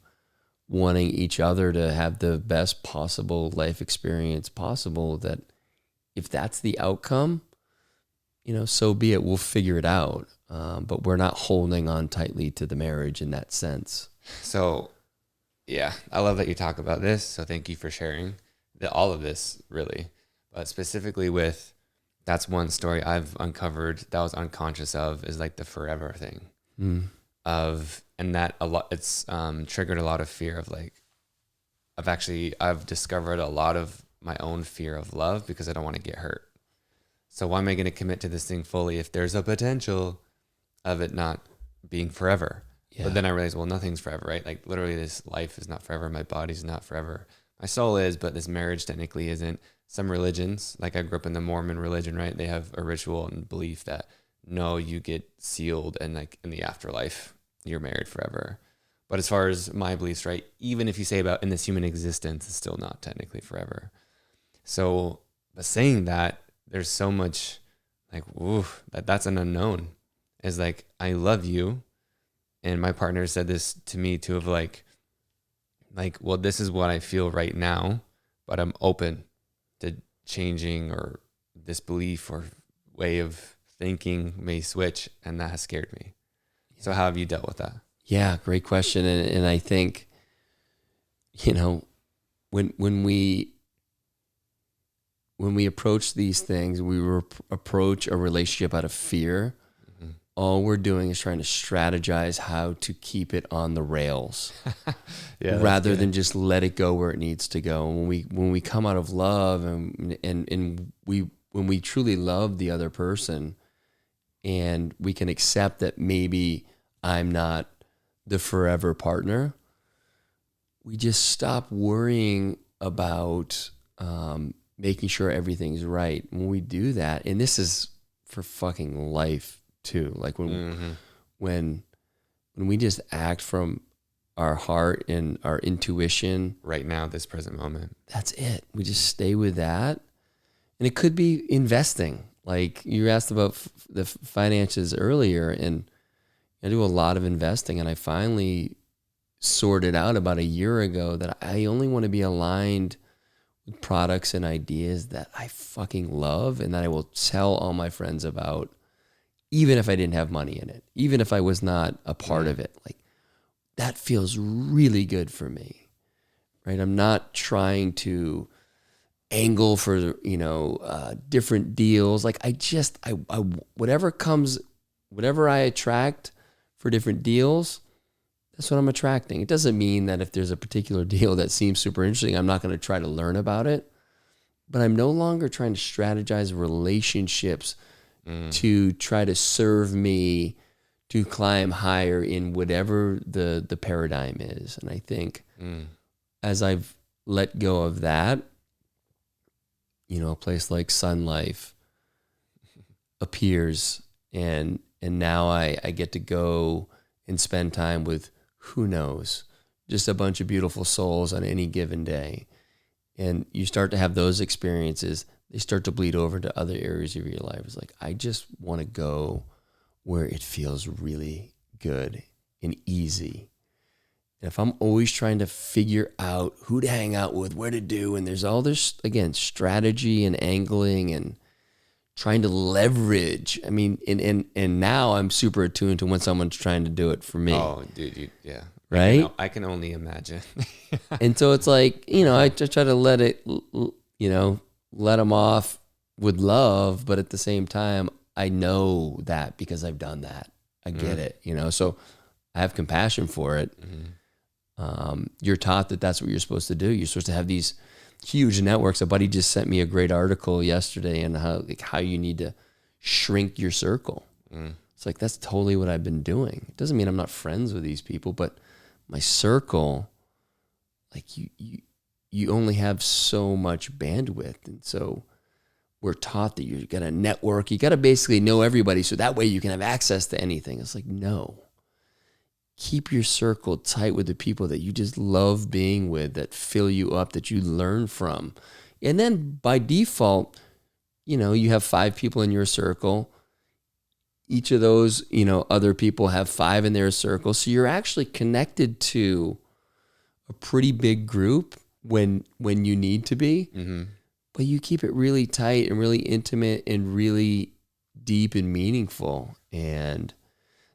wanting each other to have the best possible life experience possible, that if that's the outcome, so be it. We'll figure it out. But we're not holding on tightly to the marriage in that sense. So, yeah, I love that you talk about this. So thank you for sharing all of this, really. But specifically that's one story I've uncovered that I was unconscious of, is like the forever thing. And that it's triggered a lot of fear of like, I've discovered a lot of my own fear of love because I don't want to get hurt. So why am I going to commit to this thing fully if there's a potential of it not being forever? Yeah. But then I realized, well, nothing's forever, right? Like literally this life is not forever. My body's not forever. My soul is, but this marriage technically isn't. Some religions, like I grew up in the Mormon religion, right? They have a ritual and belief that no, you get sealed and like in the afterlife, you're married forever. But as far as my beliefs, right, even if you say about in this human existence, it's still not technically forever. So, but saying that, there's so much like, oof, that's an unknown. Is like, I love you. And my partner said this to me too, of like, well, this is what I feel right now, but I'm open to changing, or this belief or way of thinking may switch. And that has scared me. So how have you dealt with that? Yeah, great question. And I think, when we approach these things, approach a relationship out of fear. All we're doing is trying to strategize how to keep it on the rails, rather than just let it go where it needs to go. When we come out of love and when we truly love the other person, and we can accept that maybe I'm not the forever partner, we just stop worrying about making sure everything's right. When we do that, and this is for fucking life too, like when we just act from our heart and our intuition right now, this present moment, that's it. We just stay with that. And it could be investing. Like you asked about the finances earlier, and I do a lot of investing, and I finally sorted out about a year ago that I only want to be aligned with products and ideas that I fucking love and that I will tell all my friends about, even if I didn't have money in it, even if I was not a part of it. Like, that feels really good for me, right? I'm not trying to angle for, different deals. Like I whatever I attract for different deals, that's what I'm attracting. It doesn't mean that if there's a particular deal that seems super interesting, I'm not going to try to learn about it, but I'm no longer trying to strategize relationships to try to serve me to climb higher in whatever the paradigm is. And I think as I've let go of that, a place like Sun Life appears, and now I get to go and spend time with, who knows, just a bunch of beautiful souls on any given day. And you start to have those experiences, they start to bleed over to other areas of your life. It's like, I just want to go where it feels really good and easy. And if I'm always trying to figure out who to hang out with, where to do, and there's all this, again, strategy and angling and trying to leverage. I mean, and now I'm super attuned to when someone's trying to do it for me. Oh, dude, yeah. Right? I can only imagine. And so it's like, I just try to let it, let them off with love. But at the same time, I know that because I've done that. I get it, so I have compassion for it. You're taught that that's what you're supposed to do. You're supposed to have these huge networks. A buddy just sent me a great article yesterday on how you need to shrink your circle. It's like, that's totally what I've been doing. It doesn't mean I'm not friends with these people, but my circle, like you only have so much bandwidth. And so we're taught that you got to network. You got to basically know everybody so that way you can have access to anything. It's like, no. Keep your circle tight with the people that you just love being with, that fill you up, that you learn from. And then by default, you have 5 people in your circle. Each of those, other people have 5 in their circle. So you're actually connected to a pretty big group when you need to be. But you keep it really tight and really intimate and really deep and meaningful. And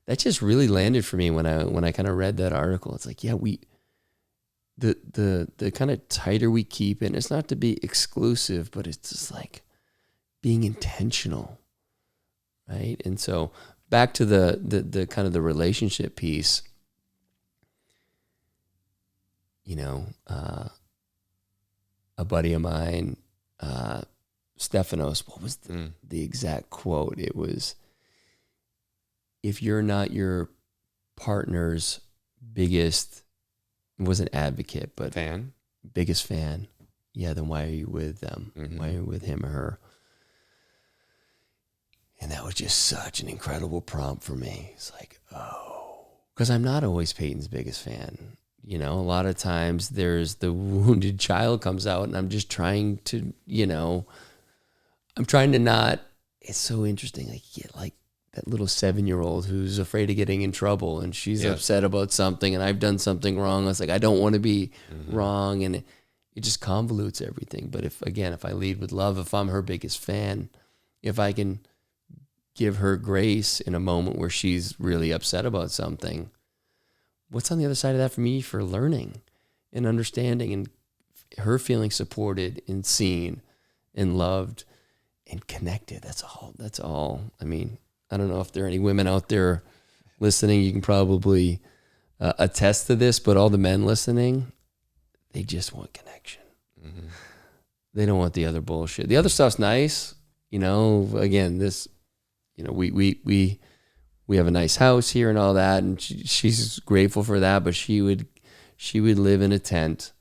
that just really landed for me when I kind of read that article. It's like, yeah, the kind of tighter we keep it, and it's not to be exclusive, but it's just like being intentional, right? And so back to the kind of the relationship piece, a buddy of mine, Stephanos, what was the exact quote? It was, if you're not your partner's biggest, it wasn't advocate, but biggest fan, yeah, then why are you with them? Why are you with him or her? And that was just such an incredible prompt for me. It's like, because I'm not always Peyton's biggest fan. A lot of times there's the wounded child comes out, and I'm just trying to, I'm trying to not, it's so interesting. Like that little 7-year-old who's afraid of getting in trouble, and she's upset about something, and I've done something wrong. It's like, I don't want to be wrong. And it just convolutes everything. But if I lead with love, if I'm her biggest fan, if I can give her grace in a moment where she's really upset about something, what's on the other side of that for me, for learning and understanding and her feeling supported and seen and loved and connected? That's all. I mean, I don't know if there are any women out there listening. You can probably attest to this, but all the men listening, they just want connection. They don't want the other bullshit. The other stuff's nice. Again, this, we have a nice house here and all that, and she's grateful for that, but she would live in a tent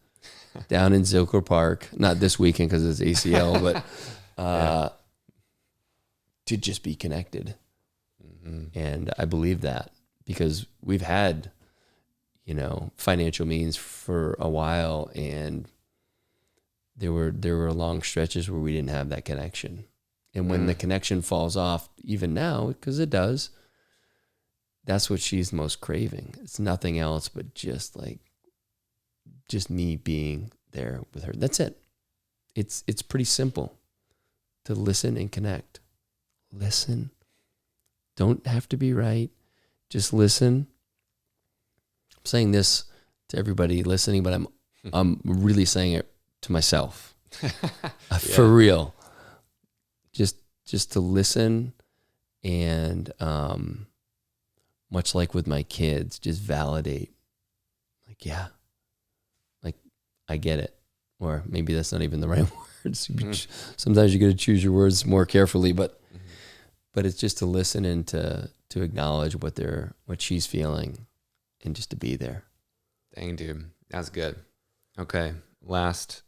down in Zilker Park, not this weekend because it's ACL, but to just be connected. And I believe that because we've had, financial means for a while, and there were long stretches where we didn't have that connection. And when the connection falls off, even now, because it does, that's what she's most craving. It's nothing else but just me being there with her. That's it. It's pretty simple to listen and connect. Listen. Don't have to be right. Just listen. I'm saying this to everybody listening, but I'm really saying it to myself. For real. Just to listen, and much like with my kids, just validate. I get it. Or maybe that's not even the right words. Sometimes you got to choose your words more carefully, but it's just to listen and to acknowledge what she's feeling, and just to be there. Dang, dude. That's good. Okay. Last,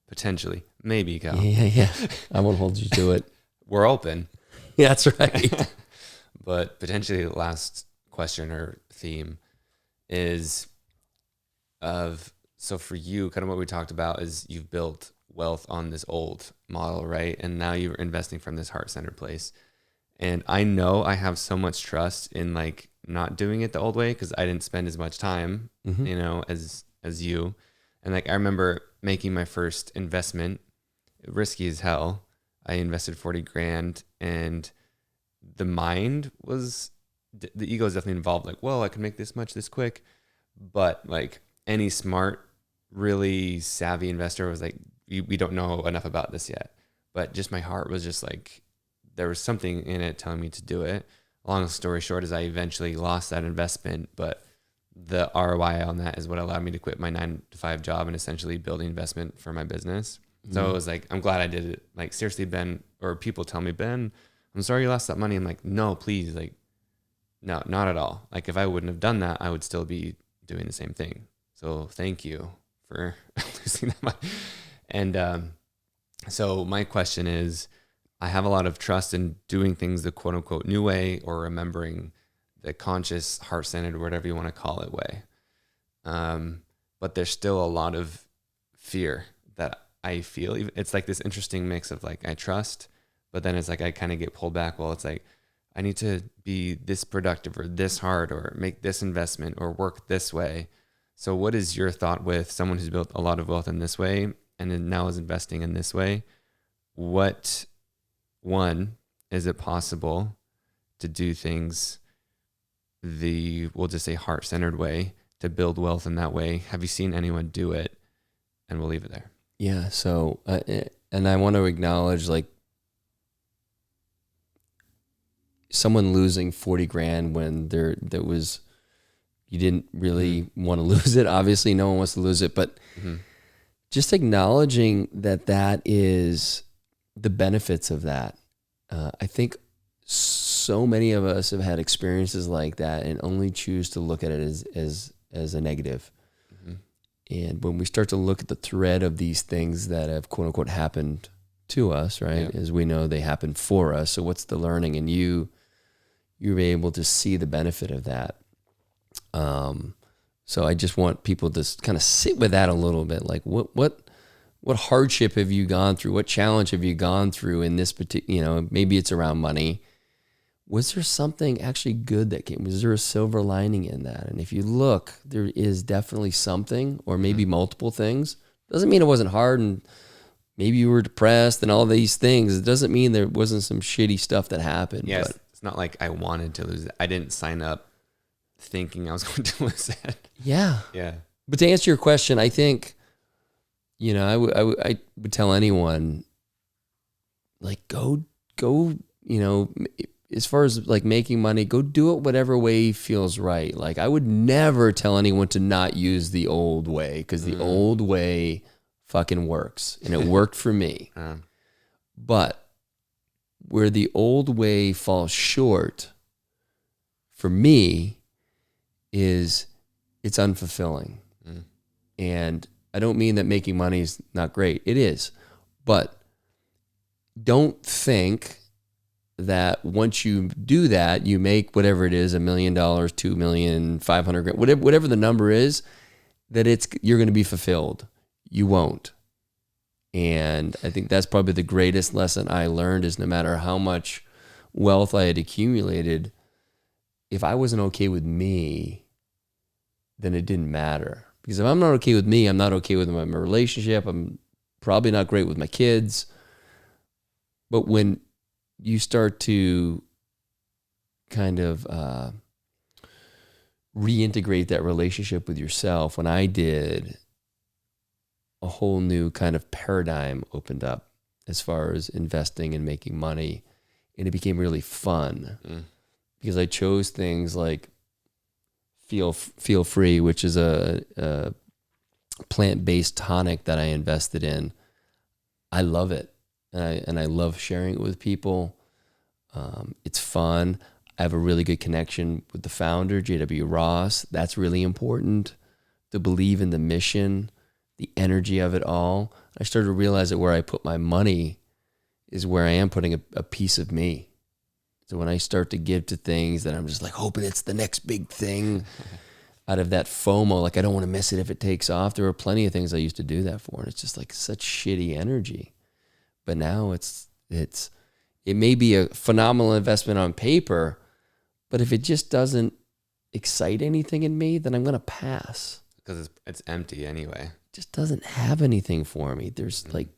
potentially, maybe, Cal. Yeah. I won't hold you to it. We're open. Yeah, that's right. But potentially the last question or theme is so for you, kind of what we talked about is you've built wealth on this old model, right? And now you're investing from this heart-centered place. And I know I have so much trust in not doing it the old way because I didn't spend as much time, Mm-hmm. as you. And like I remember making my first investment, risky as hell. I invested 40 grand, and the mind was the ego is definitely involved. Like, whoa, I can make this much this quick. But like any smart, really savvy investor was like, we don't know enough about this yet. But just my heart was just like, there was something in it telling me to do it. Long story short is I eventually lost that investment, but the ROI on that is what allowed me to quit my 9 to 5 job and essentially build an investment for my business. So it was like, I'm glad I did it. Like seriously, Ben, or people tell me, Ben, I'm sorry you lost that money. I'm like, no, please. Like, no, not at all. Like if I wouldn't have done that, I would still be doing the same thing. So thank you for losing that money. And so my question is, I have a lot of trust in doing things the quote unquote new way, or remembering the conscious, heart centered, whatever you want to call it, way. But there's still a lot of fear that I feel. It's like this interesting mix of like, I trust, but then it's like, I kind of get pulled back. Well, it's like, I need to be this productive or this hard or make this investment or work this way. So what is your thought with someone who's built a lot of wealth in this way and then now is investing in this way? What, one, is it possible to do things we'll just say heart-centered way, to build wealth in that way? Have you seen anyone do it? And we'll leave it there. Yeah. So, and I want to acknowledge like someone losing 40 grand when you didn't really want to lose it. Obviously no one wants to lose it, but just acknowledging that is the benefits of that. I think so many of us have had experiences like that and only choose to look at it as a negative. And when we start to look at the thread of these things that have quote unquote happened to us, right? As we know, they happened for us. So what's the learning? And you're able to see the benefit of that. So I just want people to kind of sit with that a little bit. Like what hardship have you gone through? What challenge have you gone through in this particular, maybe it's around money. Was there something actually good that came? Was there a silver lining in that? And if you look, there is definitely something, or maybe multiple things. Doesn't mean it wasn't hard and maybe you were depressed and all these things. It doesn't mean there wasn't some shitty stuff that happened. Yes, but it's not like I wanted to lose it. I didn't sign up thinking I was going to lose it. Yeah. Yeah. But to answer your question, I think, I would tell anyone, like, go, as far as like making money, go do it whatever way feels right. Like I would never tell anyone to not use the old way, because the old way fucking works, and it worked for me. But where the old way falls short for me is it's unfulfilling. And I don't mean that making money is not great. It is. But don't think that once you do that, you make whatever it is, $1 million, 2 million, 500 grand, whatever the number is, that you're going to be fulfilled. You won't. And I think that's probably the greatest lesson I learned, is no matter how much wealth I had accumulated, if I wasn't okay with me, then it didn't matter. Because if I'm not okay with me, I'm not okay with my relationship. I'm probably not great with my kids. But when you start to kind of reintegrate that relationship with yourself, when I did, a whole new kind of paradigm opened up as far as investing and making money. And it became really fun because I chose things like Feel Free, which is a plant-based tonic that I invested in. I love it. And I love sharing it with people. It's fun. I have a really good connection with the founder, J.W. Ross. That's really important, to believe in the mission, the energy of it all. I started to realize that where I put my money is where I am putting a piece of me. So when I start to give to things that I'm just like hoping it's the next big thing, out of that FOMO, like I don't want to miss it if it takes off. There were plenty of things I used to do that for, and it's just like such shitty energy. But now it may be a phenomenal investment on paper, but if it just doesn't excite anything in me, then I'm going to pass. Because it's empty anyway. It just doesn't have anything for me. There's like,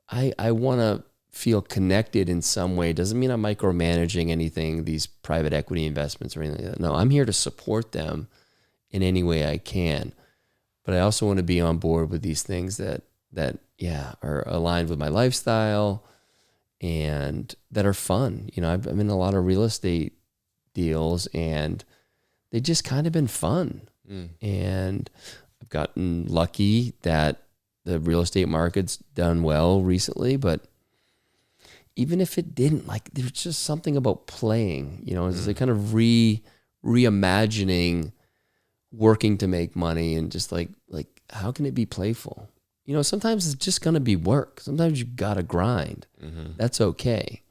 I want to feel connected in some way. It doesn't mean I'm micromanaging anything, these private equity investments or anything like that. No, I'm here to support them in any way I can. But I also want to be on board with these things that are aligned with my lifestyle and that are fun. You know, I'm in a lot of real estate deals and they just kind of been fun. And I've gotten lucky that the real estate market's done well recently, but even if it didn't, like, there's just something about playing, you know, it's like kind of reimagining working to make money and just like how can it be playful? You know, sometimes it's just going to be work. Sometimes you got to grind. That's okay.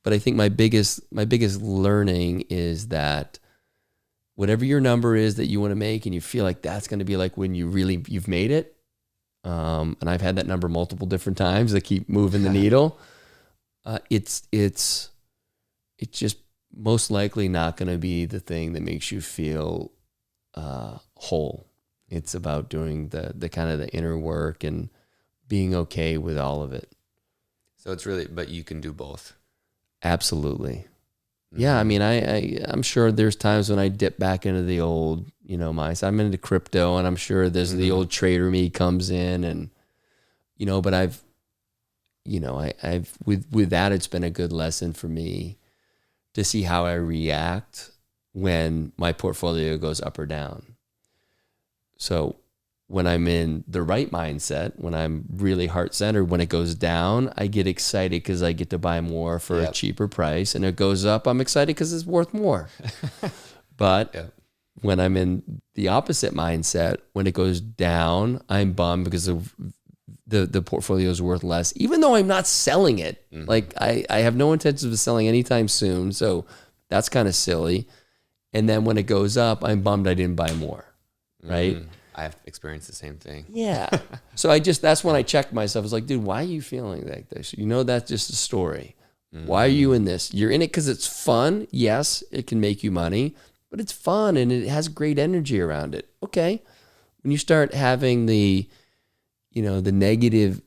But I think my biggest learning is that whatever your number is that you want to make and you feel like that's going to be like when you've made it. And I've had that number multiple different times that keep moving the needle. It's just most likely not going to be the thing that makes you feel whole. It's about doing the kind of the inner work and being okay with all of it. So it's really, but you can do both. Absolutely. Yeah, I mean, I'm sure there's times when I dip back into the old, you know, I'm into crypto, and I'm sure there's the old trader me comes in, and you know, but I've with that, it's been a good lesson for me to see how I react when my portfolio goes up or down. So when I'm in the right mindset, when I'm really heart-centered, when it goes down, I get excited because I get to buy more for a cheaper price. And it goes up, I'm excited because it's worth more. But when I'm in the opposite mindset, when it goes down, I'm bummed because of the portfolio is worth less, even though I'm not selling it. Like I have no intentions of selling anytime soon. So that's kind of silly. And then when it goes up, I'm bummed I didn't buy more. Right. I've experienced the same thing. Yeah. So that's when I checked myself. I was like, dude, why are you feeling like this? You know, that's just a story. Why are you in this? You're in it because it's fun. Yes, it can make you money, but it's fun and it has great energy around it. Okay. When you start having the negative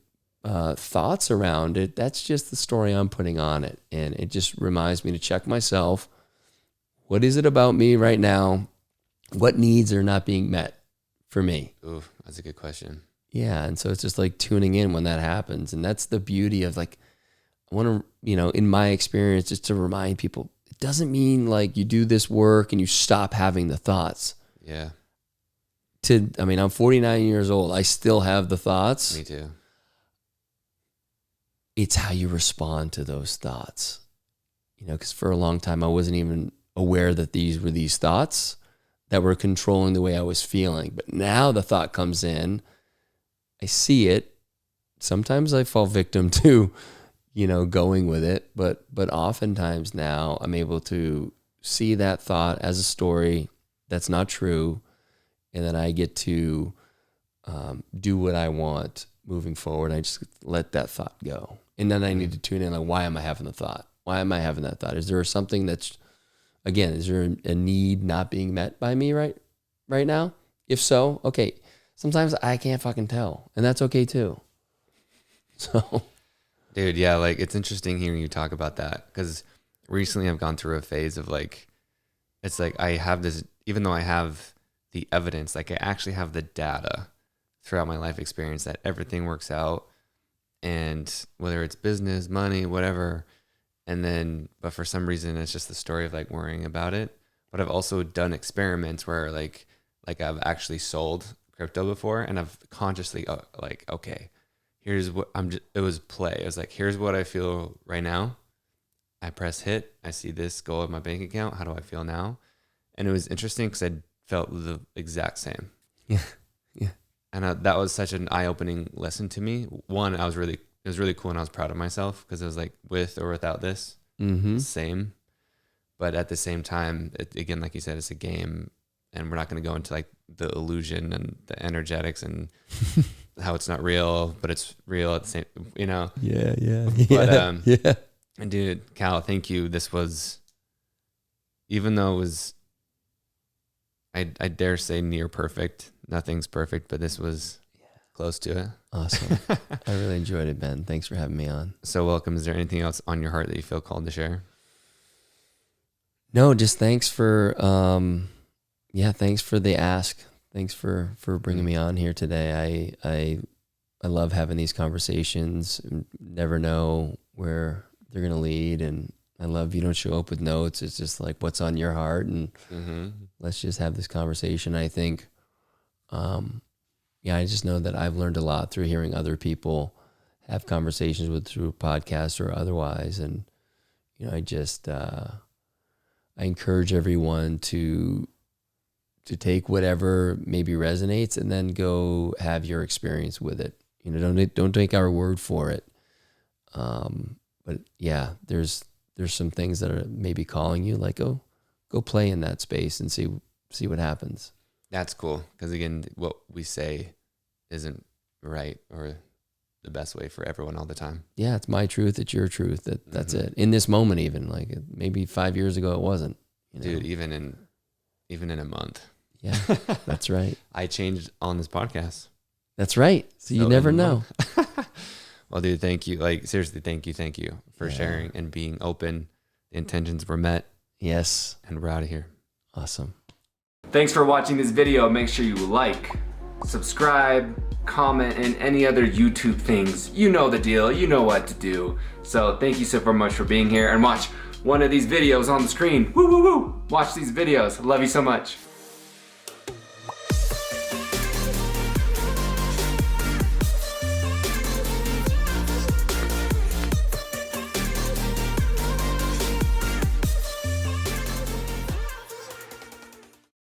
thoughts around it, that's just the story I'm putting on it. And it just reminds me to check myself. What is it about me right now? What needs are not being met for me? Ooh, that's a good question. Yeah. And so it's just like tuning in when that happens. And that's the beauty of like, I want to, you know, in my experience, just to remind people, it doesn't mean like you do this work and you stop having the thoughts. Yeah. I'm 49 years old. I still have the thoughts. Me too. It's how you respond to those thoughts. You know, because for a long time, I wasn't even aware that these were these thoughts that were controlling the way I was feeling. But now the thought comes in, I see it. Sometimes I fall victim to, you know, going with it. But oftentimes now I'm able to see that thought as a story that's not true. And then I get to do what I want moving forward. I just let that thought go. And then I need to tune in, like, why am I having the thought? Why am I having that thought? Is there something that's, again, is there a need not being met by me right now? If so, okay. Sometimes I can't fucking tell. And that's okay too. So. Dude, yeah, like it's interesting hearing you talk about that because recently I've gone through a phase of like, it's like I have this, even though I have the evidence, like I actually have the data throughout my life experience that everything works out, and whether it's business, money, whatever. And then, but for some reason, it's just the story of like worrying about it. But I've also done experiments where like I've actually sold crypto before, and I've consciously like, okay, here's what it was play. It was like, here's what I feel right now. I press hit. I see this go in my bank account. How do I feel now? And it was interesting because I felt the exact same. Yeah. And that was such an eye-opening lesson to me. One, it was really cool, and I was proud of myself because it was like with or without this, same. But at the same time, again, like you said, it's a game, and we're not going to go into like the illusion and the energetics and how it's not real, but it's real at the same, you know? Yeah. But, yeah. And dude, Cal, thank you. This was, even though it was I dare say near perfect. Nothing's perfect, but this was close to it. Awesome. I really enjoyed it, Ben. Thanks for having me on. So welcome. Is there anything else on your heart that you feel called to share? No, just thanks for, thanks for the ask. Thanks for bringing me on here today. I love having these conversations. Never know where they're going to lead. And I love you don't show up with notes. It's just like what's on your heart. And let's just have this conversation. I think, I just know that I've learned a lot through hearing other people have conversations through podcasts or otherwise. And, I just, I encourage everyone to take whatever maybe resonates and then go have your experience with it. Don't take our word for it. But yeah, there's some things that are maybe calling you, like, go play in that space and see what happens. That's cool. Because again, what we say isn't right or the best way for everyone all the time. Yeah. It's my truth. It's your truth. That's it. In this moment, even like maybe 5 years ago, it wasn't, Dude, even in a month. Yeah, that's right. I changed on this podcast. That's right. So you never know. Well, dude, thank you. Like, seriously, thank you for sharing and being open. The intentions were met. Yes. And we're out of here. Awesome. Thanks for watching this video. Make sure you like, subscribe, comment, and any other YouTube things. You know the deal. You know what to do. So thank you so very much for being here, and watch one of these videos on the screen. Woo, woo, woo. Watch these videos. Love you so much.